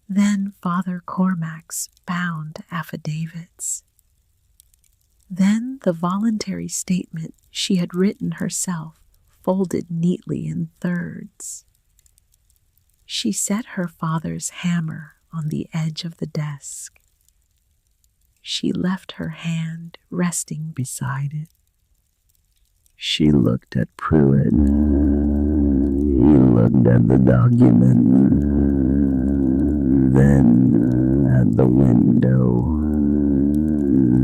Then Father Cormac's bound affidavits. Then the voluntary statement she had written herself, folded neatly in thirds. She set her father's hammer on the edge of the desk. She left her hand resting beside it. She looked at Pruitt. He looked at the document, then at the window,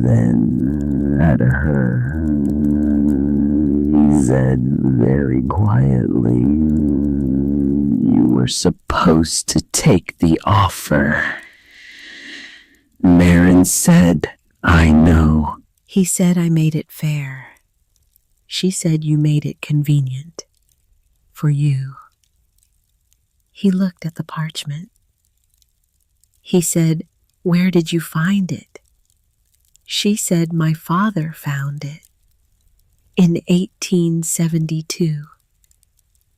then at her. He said very quietly, "You were supposed to take the offer." Marin said, "I know." He said, "I made it fair." She said, "You made it convenient. For you." He looked at the parchment. He said, "Where did you find it?" She said, "My father found it. In 1872.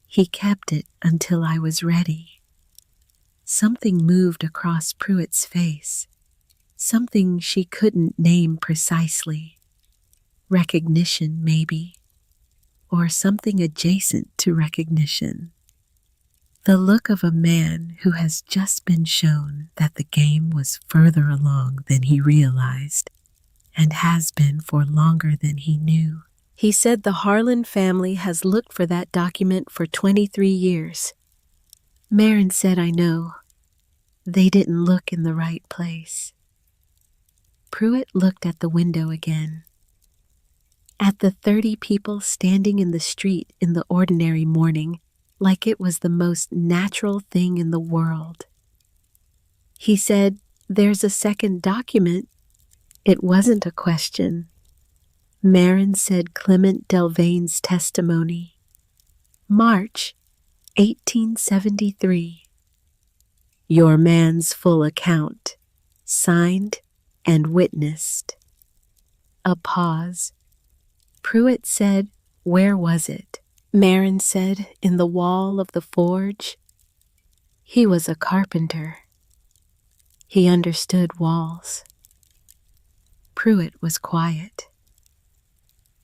He kept it until I was ready." Something moved across Pruitt's face. Something she couldn't name precisely. Recognition, maybe, or something adjacent to recognition. The look of a man who has just been shown that the game was further along than he realized, and has been for longer than he knew. He said the Harlan family has looked for that document for 23 years. Marin said, "I know. They didn't look in the right place." Pruitt looked at the window again, at the 30 people standing in the street in the ordinary morning, like it was the most natural thing in the world. He said, "There's a second document." It wasn't a question. Marin said Clement Delvane's testimony. March 1873. Your man's full account, signed and witnessed. A pause. Pruitt said, "Where was it?" Marin said, "In the wall of the forge." He was a carpenter. He understood walls. Pruitt was quiet.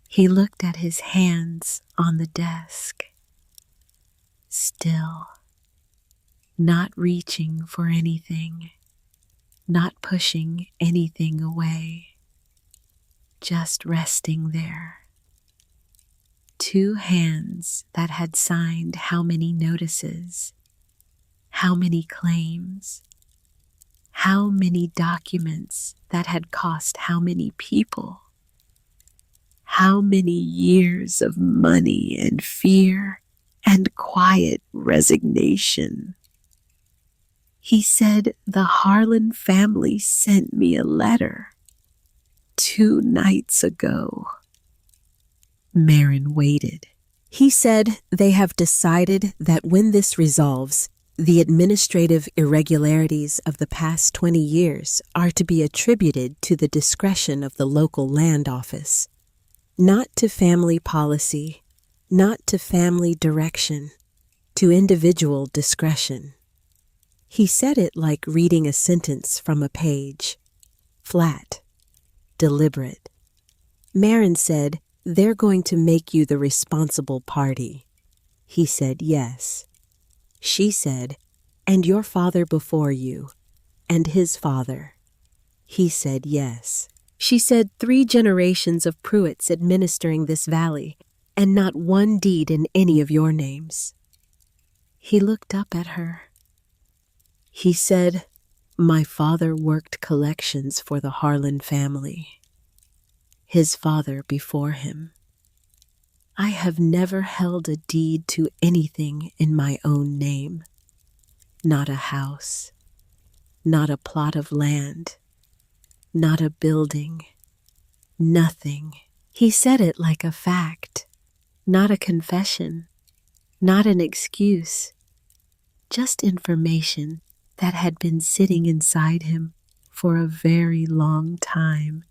He looked at his hands on the desk. Still, not reaching for anything, not pushing anything away, just resting there. 2 hands that had signed how many notices, How many claims? How many documents that had cost how many people? How many years of money and fear and quiet resignation? He said the Harlan family sent me a letter 2 nights ago. Marin waited. He said they have decided that when this resolves, the administrative irregularities of the past 20 years are to be attributed to the discretion of the local land office, not to family policy, not to family direction, to individual discretion. He said it like reading a sentence from a page, flat, deliberate. Marin said, "They're going to make you the responsible party." He said, "Yes." She said, "And your father before you, and his father." He said, "Yes." She said, 3 generations of Pruitts administering this valley, and not one deed in any of your names. He looked up at her. He said, "My father worked collections for the Harlan family. His father before him. I have never held a deed to anything in my own name. Not a house, not a plot of land, not a building, nothing." He said it like a fact, not a confession, not an excuse, just information that had been sitting inside him for a very long time,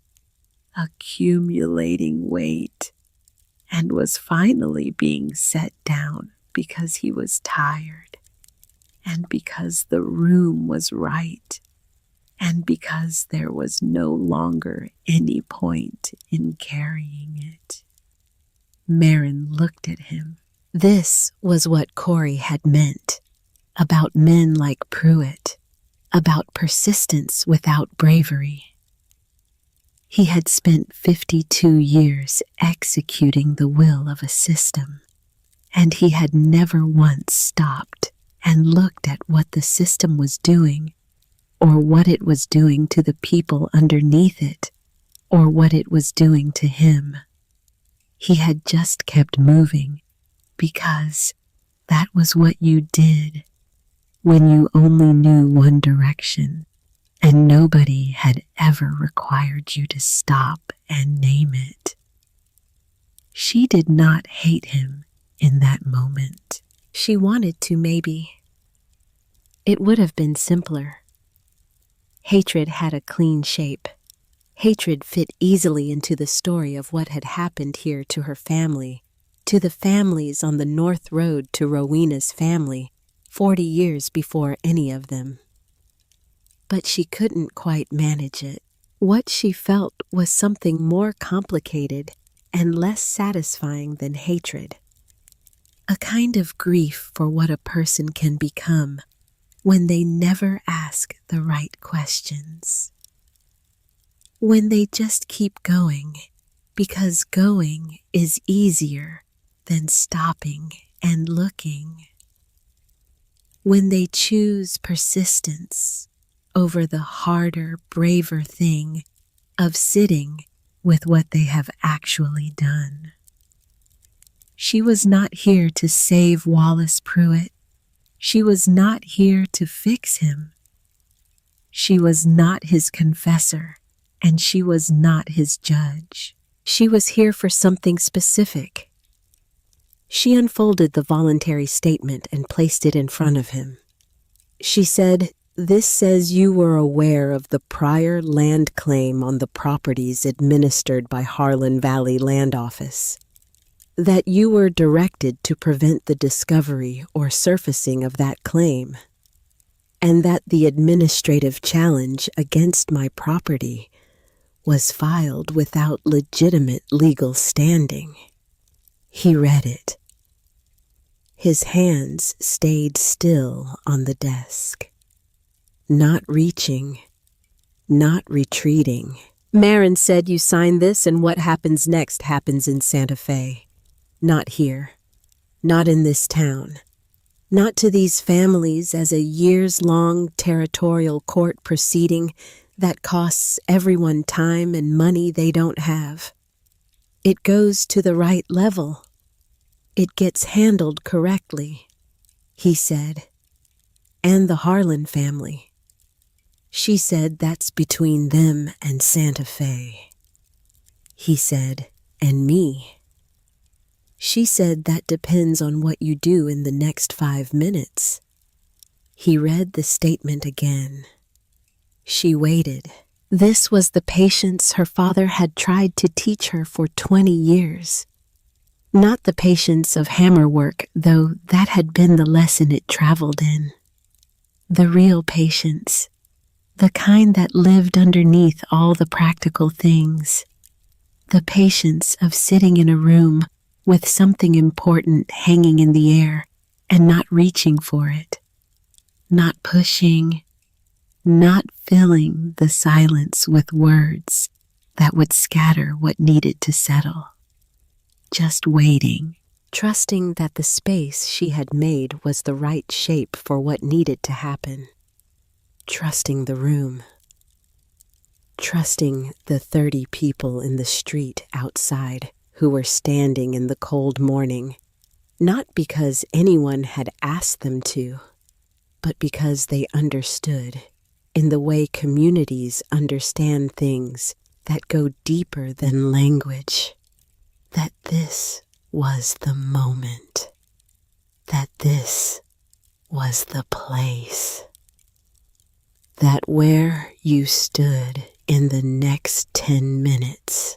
accumulating weight, and was finally being set down because he was tired, and because the room was right, and because there was no longer any point in carrying it. Marin looked at him. This was what Corey had meant about men like Pruitt, about persistence without bravery. He had spent 52 years executing the will of a system, and he had never once stopped and looked at what the system was doing, or what it was doing to the people underneath it, or what it was doing to him. He had just kept moving because that was what you did when you only knew one direction, and nobody had ever required you to stop and name it. She did not hate him in that moment. She wanted to, maybe. It would have been simpler. Hatred had a clean shape. Hatred fit easily into the story of what had happened here to her family, to the families on the North Road to Rowena's family, 40 years before any of them. But she couldn't quite manage it. What she felt was something more complicated and less satisfying than hatred. A kind of grief for what a person can become when they never ask the right questions. When they just keep going, because going is easier than stopping and looking. When they choose persistence over the harder, braver thing of sitting with what they have actually done. She was not here to save Wallace Pruitt. She was not here to fix him. She was not his confessor, and she was not his judge. She was here for something specific. She unfolded the voluntary statement and placed it in front of him. She said, "This says you were aware of the prior land claim on the properties administered by Harlan Valley Land Office, that you were directed to prevent the discovery or surfacing of that claim, and that the administrative challenge against my property was filed without legitimate legal standing." He read it. His hands stayed still on the desk, not reaching, not retreating. "Marin said you signed this and what happens next happens in Santa Fe. Not here. Not in this town. not to these families as a years-long territorial court proceeding that costs everyone time and money they don't have. It goes to the right level. It gets handled correctly, he said. And the Harlan family. She said that's between them and Santa Fe. He said, and me. She said that depends on what you do in the next 5 minutes. He read the statement again. She waited. This was the patience her father had tried to teach her for 20 years. Not the patience of hammer work, though that had been the lesson it traveled in. The real patience, the kind that lived underneath all the practical things. The patience of sitting in a room with something important hanging in the air and not reaching for it, not pushing, not filling the silence with words that would scatter what needed to settle. Just waiting, trusting that the space she had made was the right shape for what needed to happen. Trusting the room. Trusting the 30 people in the street outside who were standing in the cold morning, not because anyone had asked them to, but because they understood, in the way communities understand things that go deeper than language, that this was the moment, that this was the place, that where you stood in the next 10 minutes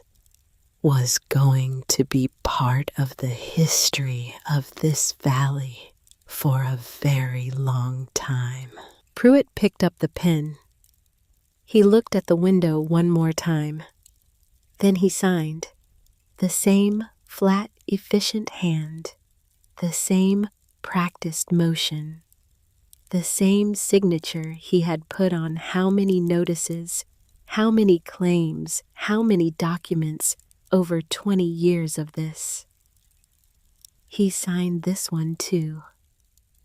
was going to be part of the history of this valley for a very long time. Pruitt picked up the pen. He looked at the window one more time. Then he signed. The same flat, efficient hand, the same practiced motion, the same signature he had put on how many notices, how many claims, how many documents over 20 years of this. He signed this one too,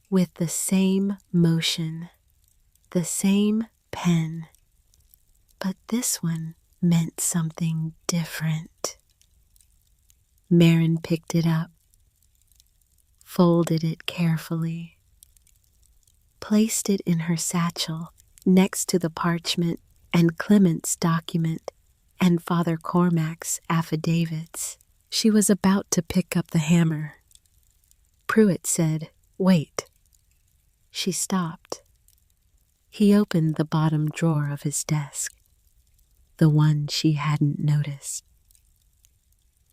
with the same motion, the same pen, but this one meant something different. Marin picked it up, folded it carefully, placed it in her satchel next to the parchment and Clement's document and Father Cormac's affidavits. She was about to pick up the hammer. Pruitt said, "Wait." She stopped. He opened the bottom drawer of his desk, the one she hadn't noticed.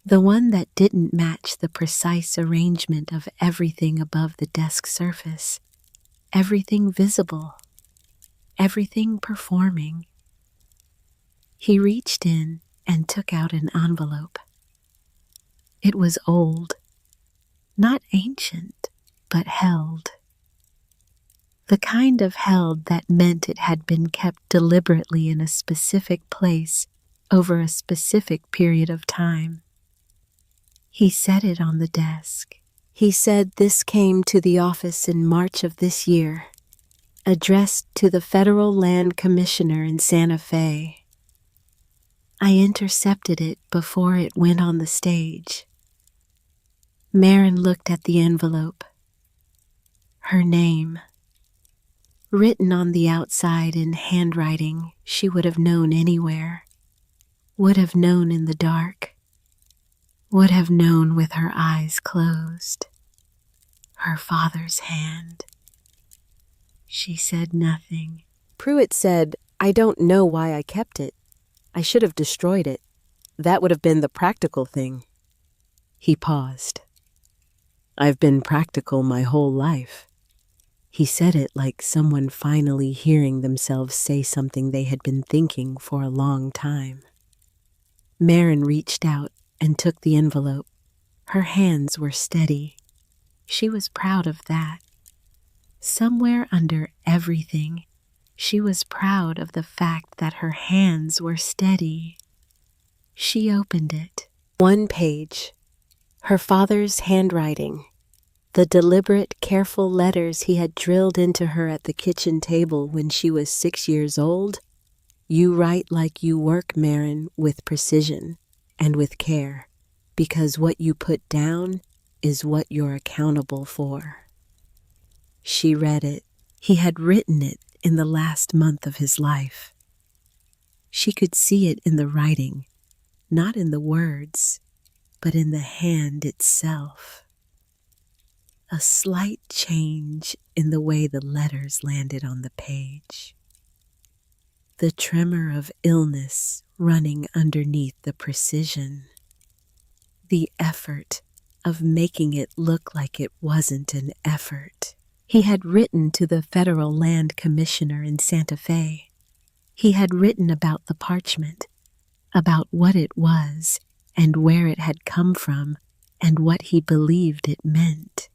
The one that didn't match the precise arrangement of everything above the desk surface, everything visible, everything performing. He reached in and took out an envelope. It was old, not ancient, but held. The kind of held that meant it had been kept deliberately in a specific place over a specific period of time. He set it on the desk. He said this came to the office in March of this year, addressed to the Federal Land Commissioner in Santa Fe. I intercepted it before it went on the stage. Marin looked at the envelope. Her name, written on the outside in handwriting she would have known anywhere, would have known in the dark, would have known with her eyes closed. Her father's hand. She said nothing. Pruitt said, "I don't know why I kept it. I should have destroyed it. That would have been the practical thing." He paused. "I've been practical my whole life." He said it like someone finally hearing themselves say something they had been thinking for a long time. Marin reached out and took the envelope. Her hands were steady. She was proud of that. Somewhere under everything, she was proud of the fact that her hands were steady. She opened it. One page. Her father's handwriting. The deliberate, careful letters he had drilled into her at the kitchen table when she was 6 years old. You write like you work, Marin, with precision and with care, because what you put down is what you're accountable for. She read it. He had written it in the last month of his life. She could see it in the writing, not in the words, but in the hand itself. A slight change in the way the letters landed on the page. The tremor of illness running underneath the precision. The effort of making it look like it wasn't an effort. He had written to the Federal Land Commissioner in Santa Fe. He had written about the parchment, about what it was and where it had come from and what he believed it meant.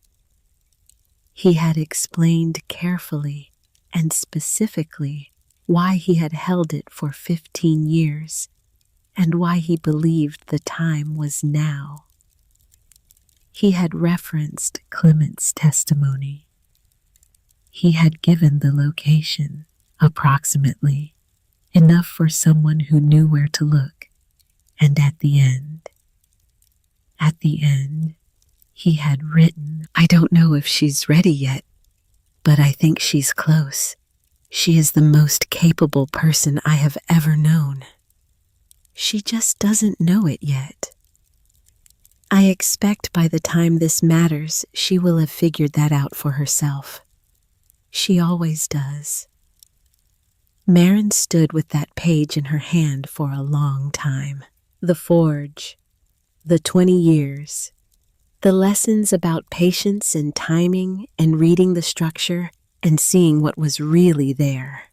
He had explained carefully and specifically why he had held it for 15 years and why he believed the time was now. He had referenced Clement's testimony. He had given the location, approximately, enough for someone who knew where to look, and at the end, he had written, "I don't know if she's ready yet, but I think she's close. She is the most capable person I have ever known. She just doesn't know it yet. I expect by the time this matters, she will have figured that out for herself. She always does." Marin stood with that page in her hand for a long time. The forge, the 20 years, the lessons about patience and timing and reading the structure and seeing what was really there.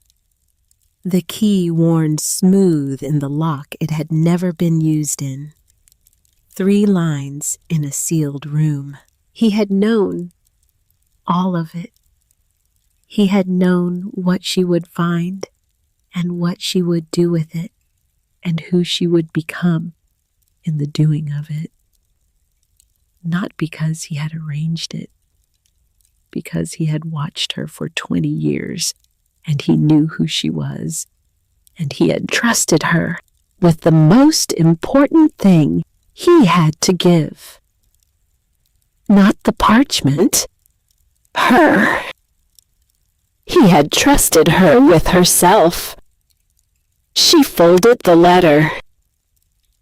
The key worn smooth in the lock it had never been used in. 3 lines in a sealed room. He had known all of it. He had known what she would find and what she would do with it and who she would become in the doing of it. Not because he had arranged it, because he had watched her for 20 years and he knew who she was, and he had trusted her with the most important thing he had to give. Not the parchment, her. He had trusted her with herself. She folded the letter,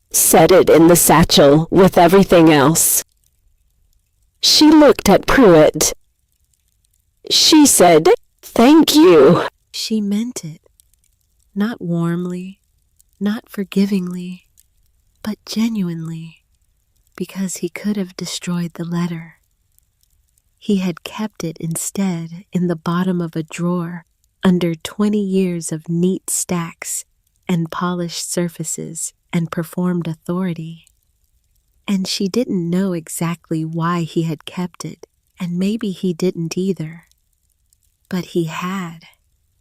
set it in the satchel with everything else. She looked at Pruitt. She said, "Thank you." She meant it. Not warmly, not forgivingly, but genuinely, because he could have destroyed the letter. He had kept it instead in the bottom of a drawer under 20 years of neat stacks and polished surfaces and performed authority. And she didn't know exactly why he had kept it, and maybe he didn't either. But he had,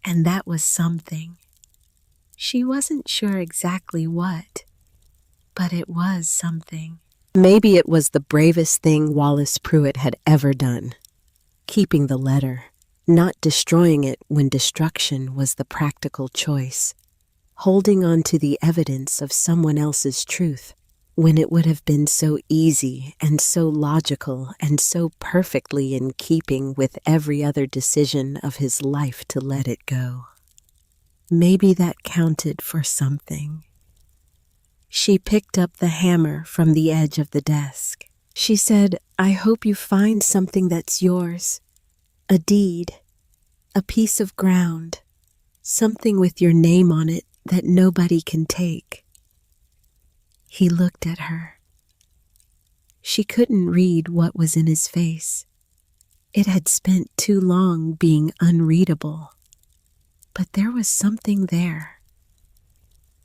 and that was something. She wasn't sure exactly what, but it was something. Maybe it was the bravest thing Wallace Pruitt had ever done. Keeping the letter, not destroying it when destruction was the practical choice. Holding on to the evidence of someone else's truth when it would have been so easy and so logical and so perfectly in keeping with every other decision of his life to let it go. Maybe that counted for something. She picked up the hammer from the edge of the desk. She said, "I hope you find something that's yours. A deed, a piece of ground, something with your name on it that nobody can take." He looked at her. She couldn't read what was in his face. It had spent too long being unreadable. But there was something there.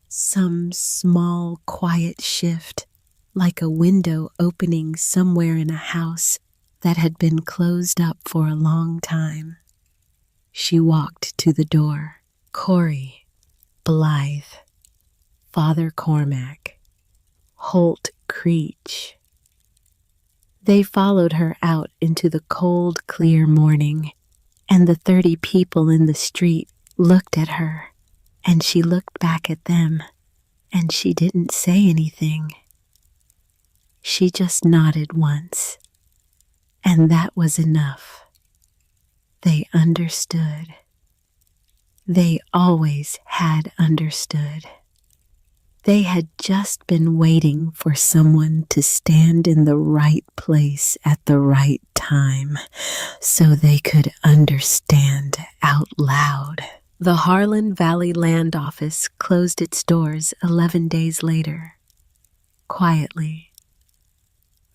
Some small, quiet shift, like a window opening somewhere in a house that had been closed up for a long time. She walked to the door. Corey, Blythe, Father Cormac, Holt Creech. They followed her out into the cold, clear morning, and the 30 people in the street looked at her, and she looked back at them, and she didn't say anything. She just nodded once, and that was enough. They understood. They always had understood. They had just been waiting for someone to stand in the right place at the right time so they could understand out loud. The Harlan Valley Land Office closed its doors 11 days later, quietly.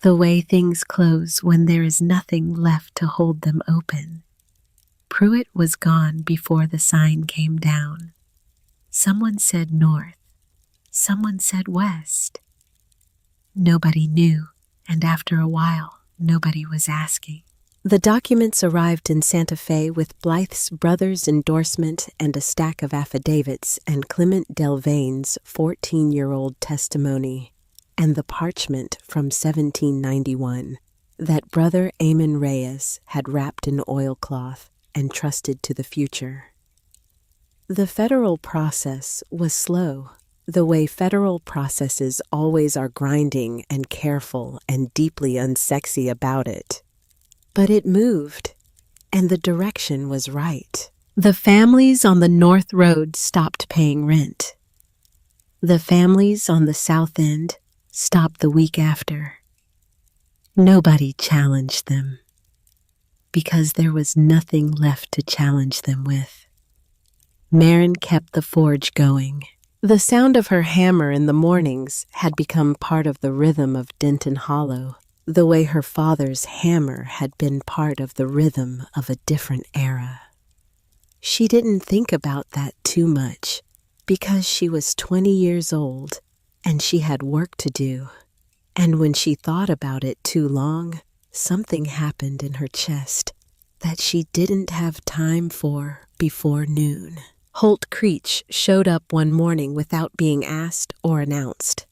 The way things close when there is nothing left to hold them open. Pruitt was gone before the sign came down. Someone said north. Someone said west. Nobody knew, and after a while, nobody was asking. The documents arrived in Santa Fe with Blythe's brother's endorsement and a stack of affidavits and Clement Delvane's 14-year-old testimony, and the parchment from 1791 that Brother Amon Reyes had wrapped in oilcloth and trusted to the future. The federal process was slow, the way federal processes always are, grinding and careful and deeply unsexy about it. But it moved, and the direction was right. The families on the North Road stopped paying rent. The families on the South End stopped the week after. Nobody challenged them, because there was nothing left to challenge them with. Marin kept the forge going. The sound of her hammer in the mornings had become part of the rhythm of Denton Hollow, the way her father's hammer had been part of the rhythm of a different era. She didn't think about that too much, because she was 20 years old and she had work to do. And when she thought about it too long, something happened in her chest that she didn't have time for before noon. Holt Creech showed up one morning without being asked or announced,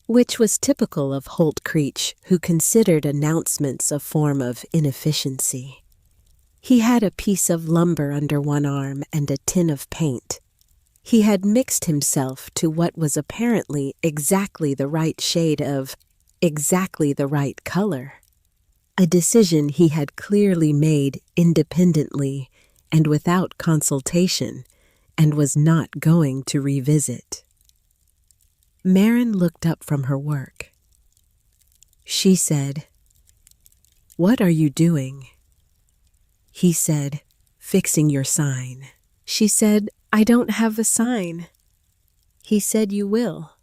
which was typical of Holt Creech, who considered announcements a form of inefficiency. He had a piece of lumber under one arm and a tin of paint. He had mixed himself to what was apparently exactly the right shade of exactly the right color, a decision he had clearly made independently and without consultation, and was not going to revisit. Marin looked up from her work. She said, "What are you doing?" He said, "Fixing your sign." She said, "I don't have a sign." He said, "You will."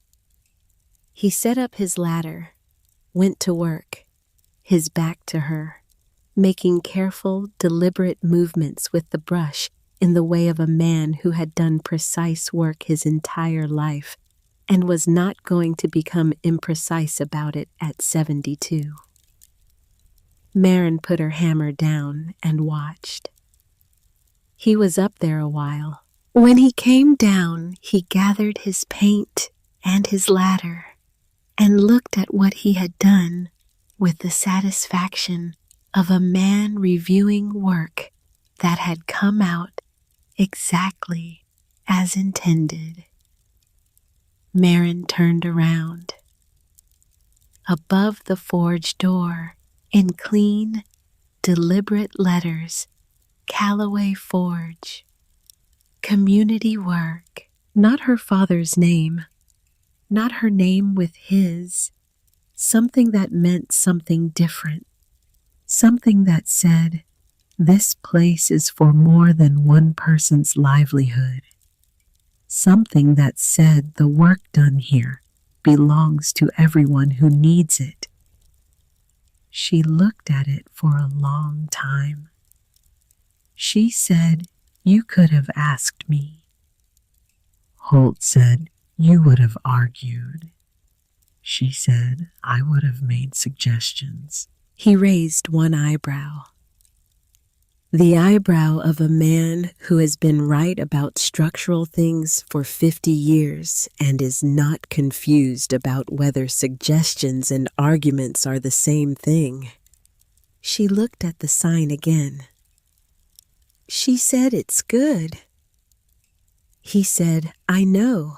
He set up his ladder, went to work, his back to her, making careful, deliberate movements with the brush in the way of a man who had done precise work his entire life and was not going to become imprecise about it at 72. Marin put her hammer down and watched. He was up there a while. When he came down, he gathered his paint and his ladder and looked at what he had done with the satisfaction of a man reviewing work that had come out exactly as intended. Marin turned around. Above the forge door, in clean, deliberate letters, Callaway Forge. Community work. Not her father's name, not her name with his. Something that meant something different. Something that said, "This place is for more than one person's livelihood." Something that said the work done here belongs to everyone who needs it. She looked at it for a long time. She said, "You could have asked me." Holt said, "You would have argued." She said, "I would have made suggestions." He raised one eyebrow. The eyebrow of a man who has been right about structural things for 50 years and is not confused about whether suggestions and arguments are the same thing. She looked at the sign again. She said it's good. He said, I know.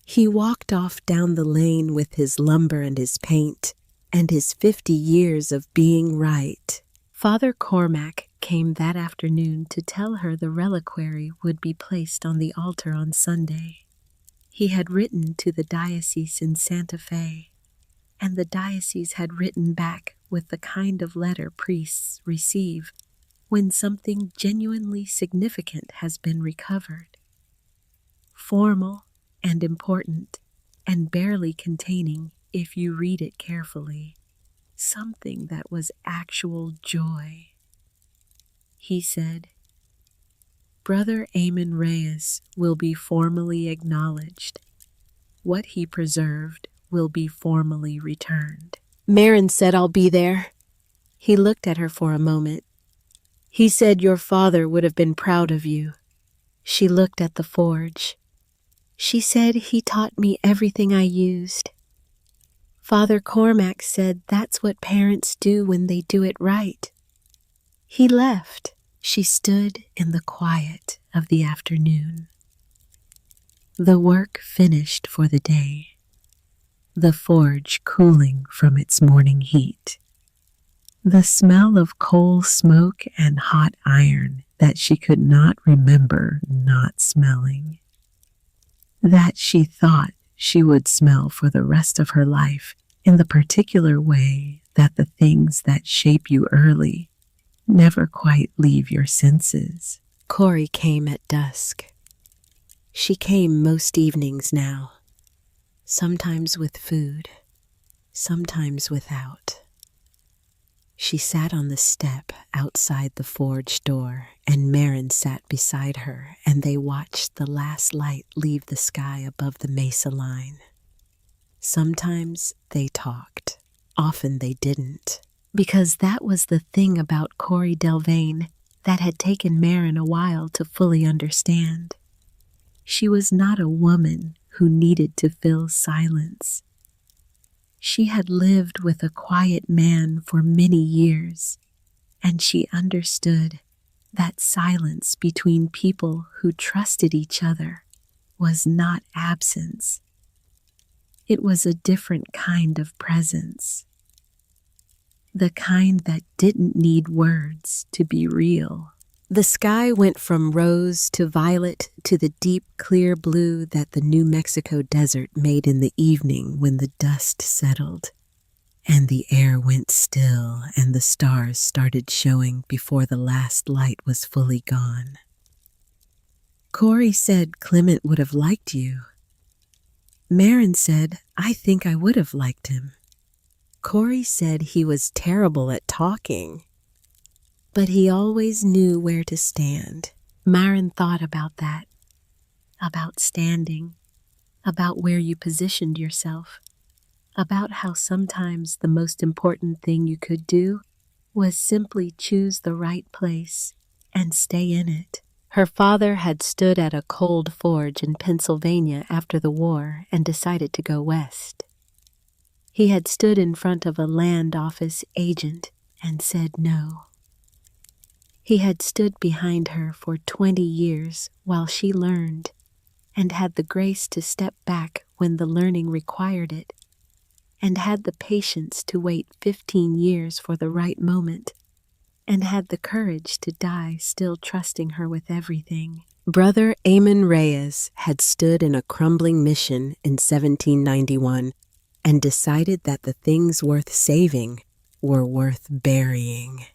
He walked off down the lane with his lumber and his paint and his 50 years of being right. Father Cormac came that afternoon to tell her the reliquary would be placed on the altar on Sunday. He had written to the diocese in Santa Fe, and the diocese had written back with the kind of letter priests receive when something genuinely significant has been recovered. Formal and important, and barely containing, if you read it carefully, something that was actual joy. He said, Brother Amon Reyes will be formally acknowledged. What he preserved will be formally returned. Marin said, I'll be there. He looked at her for a moment. He said your father would have been proud of you. She looked at the forge. She said he taught me everything I used. Father Cormac said that's what parents do when they do it right. He left. She stood in the quiet of the afternoon. The work finished for the day, the forge cooling from its morning heat. The smell of coal smoke and hot iron that she could not remember not smelling, that she thought she would smell for the rest of her life in the particular way that the things that shape you early never quite leave your senses. Corey came at dusk. She came most evenings now, sometimes with food, sometimes without. She sat on the step outside the forge door, and Marin sat beside her, and they watched the last light leave the sky above the mesa line. Sometimes they talked. Often they didn't, because that was the thing about Corey Delvain that had taken Marin a while to fully understand. She was not a woman who needed to fill silence. She had lived with a quiet man for many years, and she understood that silence between people who trusted each other was not absence. It was a different kind of presence, the kind that didn't need words to be real. The sky went from rose to violet to the deep, clear blue that the New Mexico desert made in the evening when the dust settled, and the air went still and the stars started showing before the last light was fully gone. Corey said Clement would have liked you. Marin said, I think I would have liked him. Corey said he was terrible at talking, but he always knew where to stand. Marin thought about that, about standing, about where you positioned yourself, about how sometimes the most important thing you could do was simply choose the right place and stay in it. Her father had stood at a cold forge in Pennsylvania after the war and decided to go west. He had stood in front of a land office agent and said no. He had stood behind her for 20 years while she learned, and had the grace to step back when the learning required it, and had the patience to wait 15 years for the right moment, and had the courage to die still trusting her with everything. Brother Amon Reyes had stood in a crumbling mission in 1791 and decided that the things worth saving were worth burying.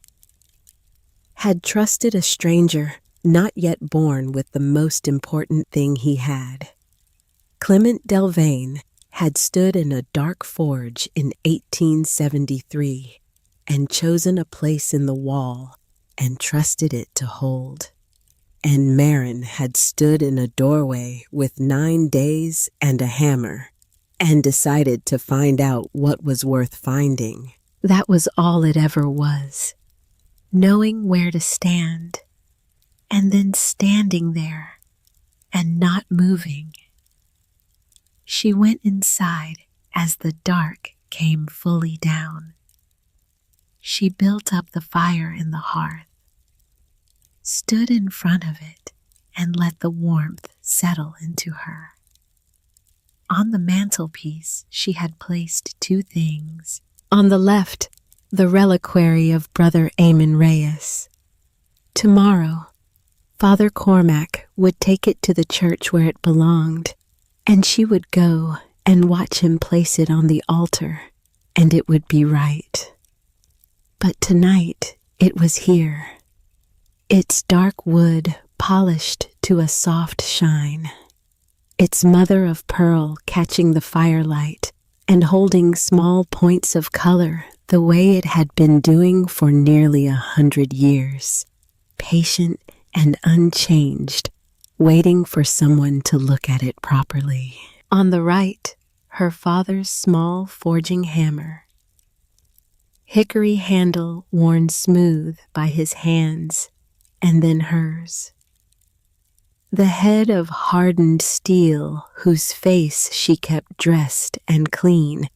Had trusted a stranger not yet born with the most important thing he had. Clement Delvain had stood in a dark forge in 1873 and chosen a place in the wall and trusted it to hold. And Marin had stood in a doorway with 9 days and a hammer and decided to find out what was worth finding. That was all it ever was. Knowing where to stand, and then standing there and not moving. She went inside as the dark came fully down. She built up the fire in the hearth, stood in front of it, and let the warmth settle into her. On the mantelpiece, she had placed two things. On the left, the reliquary of Brother Amon Reyes. Tomorrow, Father Cormac would take it to the church where it belonged, and she would go and watch him place it on the altar, and it would be right. But tonight, it was here. Its dark wood polished to a soft shine, its mother of pearl catching the firelight and holding small points of color the way it had been doing for nearly 100 years, patient and unchanged, waiting for someone to look at it properly. On the right, her father's small forging hammer, hickory handle worn smooth by his hands and then hers. The head of hardened steel whose face she kept dressed and clean,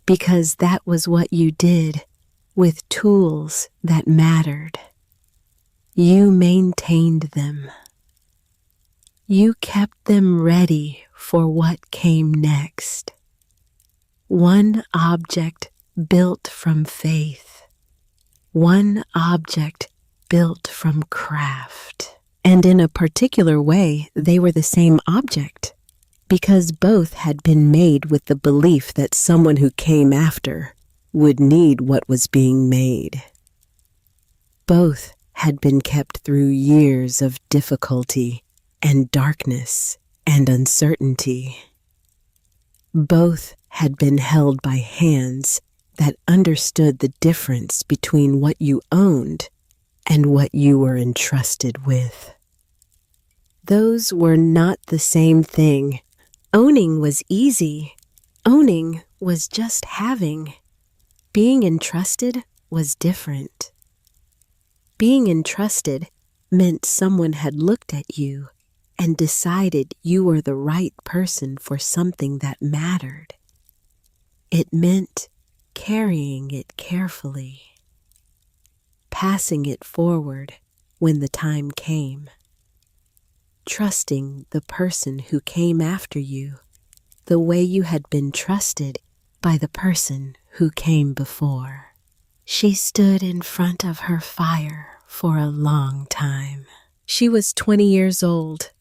because that was what you did with tools that mattered. You maintained them. You kept them ready for what came next. One object built from faith. One object built from craft. And in a particular way, they were the same object, because both had been made with the belief that someone who came after would need what was being made. Both had been kept through years of difficulty and darkness and uncertainty. Both had been held by hands that understood the difference between what you owned and what you were entrusted with. Those were not the same thing. Owning was easy. Owning was just having. Being entrusted was different. Being entrusted meant someone had looked at you and decided you were the right person for something that mattered. It meant carrying it carefully, passing it forward when the time came, trusting the person who came after you the way you had been trusted by the person who came before. She stood in front of her fire for a long time. She was 20 years old.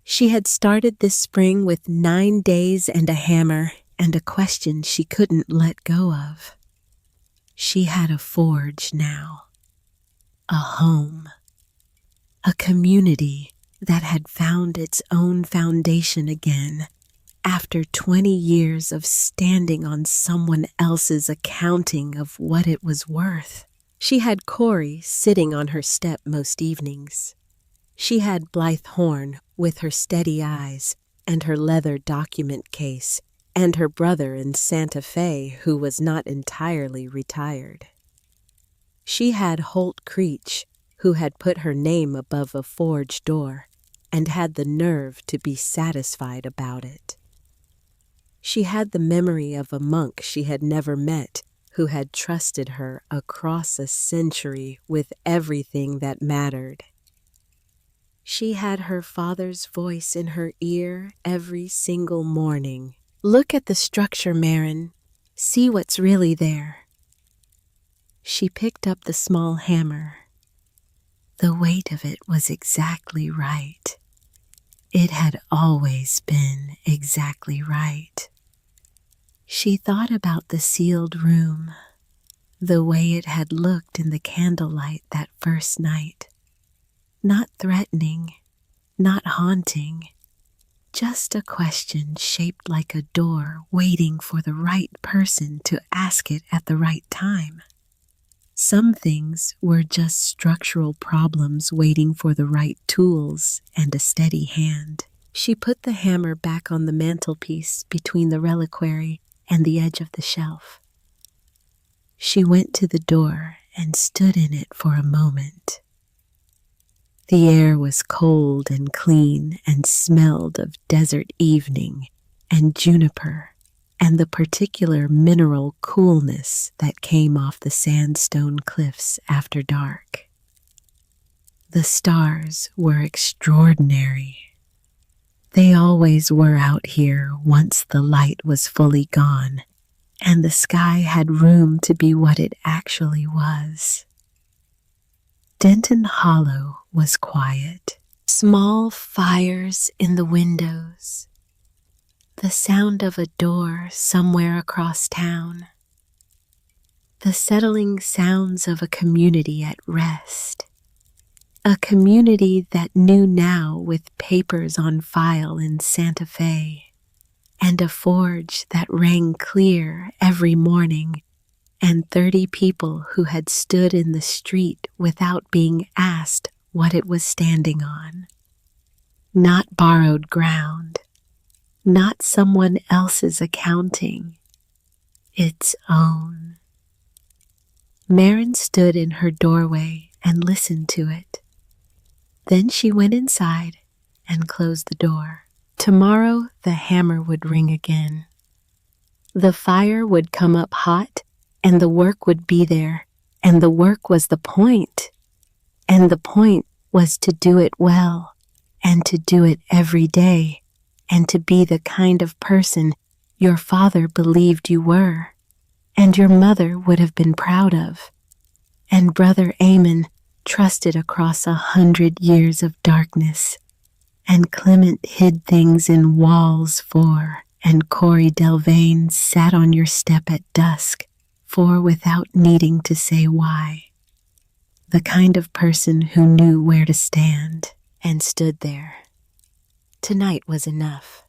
She had started this spring with 9 days and a hammer and a question she couldn't let go of. She had a forge now, a home, a community that had found its own foundation again after 20 years of standing on someone else's accounting of what it was worth. She had Corey sitting on her step most evenings. She had Blythe Horn with her steady eyes and her leather document case, and her brother in Santa Fe who was not entirely retired. She had Holt Creech, who had put her name above a forge door and had the nerve to be satisfied about it. She had the memory of a monk she had never met who had trusted her across a century with everything that mattered. She had her father's voice in her ear every single morning. Look at the structure, Marin. See what's really there. She picked up the small hammer. The weight of it was exactly right. It had always been exactly right. She thought about the sealed room, the way it had looked in the candlelight that first night. Not threatening, not haunting, just a question shaped like a door waiting for the right person to ask it at the right time. Some things were just structural problems waiting for the right tools and a steady hand. She put the hammer back on the mantelpiece between the reliquary and the edge of the shelf. She went to the door and stood in it for a moment. The air was cold and clean and smelled of desert evening and juniper and the particular mineral coolness that came off the sandstone cliffs after dark. The stars were extraordinary. They always were out here once the light was fully gone, and the sky had room to be what it actually was. Denton Hollow was quiet. Small fires in the windows. The sound of a door somewhere across town. The settling sounds of a community at rest. A community that knew now with papers on file in Santa Fe, and a forge that rang clear every morning, and 30 people who had stood in the street without being asked what it was standing on. Not borrowed ground, not someone else's accounting, its own. Marin stood in her doorway and listened to it. Then she went inside and closed the door. Tomorrow the hammer would ring again. The fire would come up hot, and the work would be there, and the work was the point. And the point was to do it well, and to do it every day, and to be the kind of person your father believed you were, and your mother would have been proud of, and Brother Eamon trusted across 100 years of darkness, and Clement hid things in walls for, and Corey Delvane sat on your step at dusk for without needing to say why. The kind of person who knew where to stand and stood there. Tonight was enough.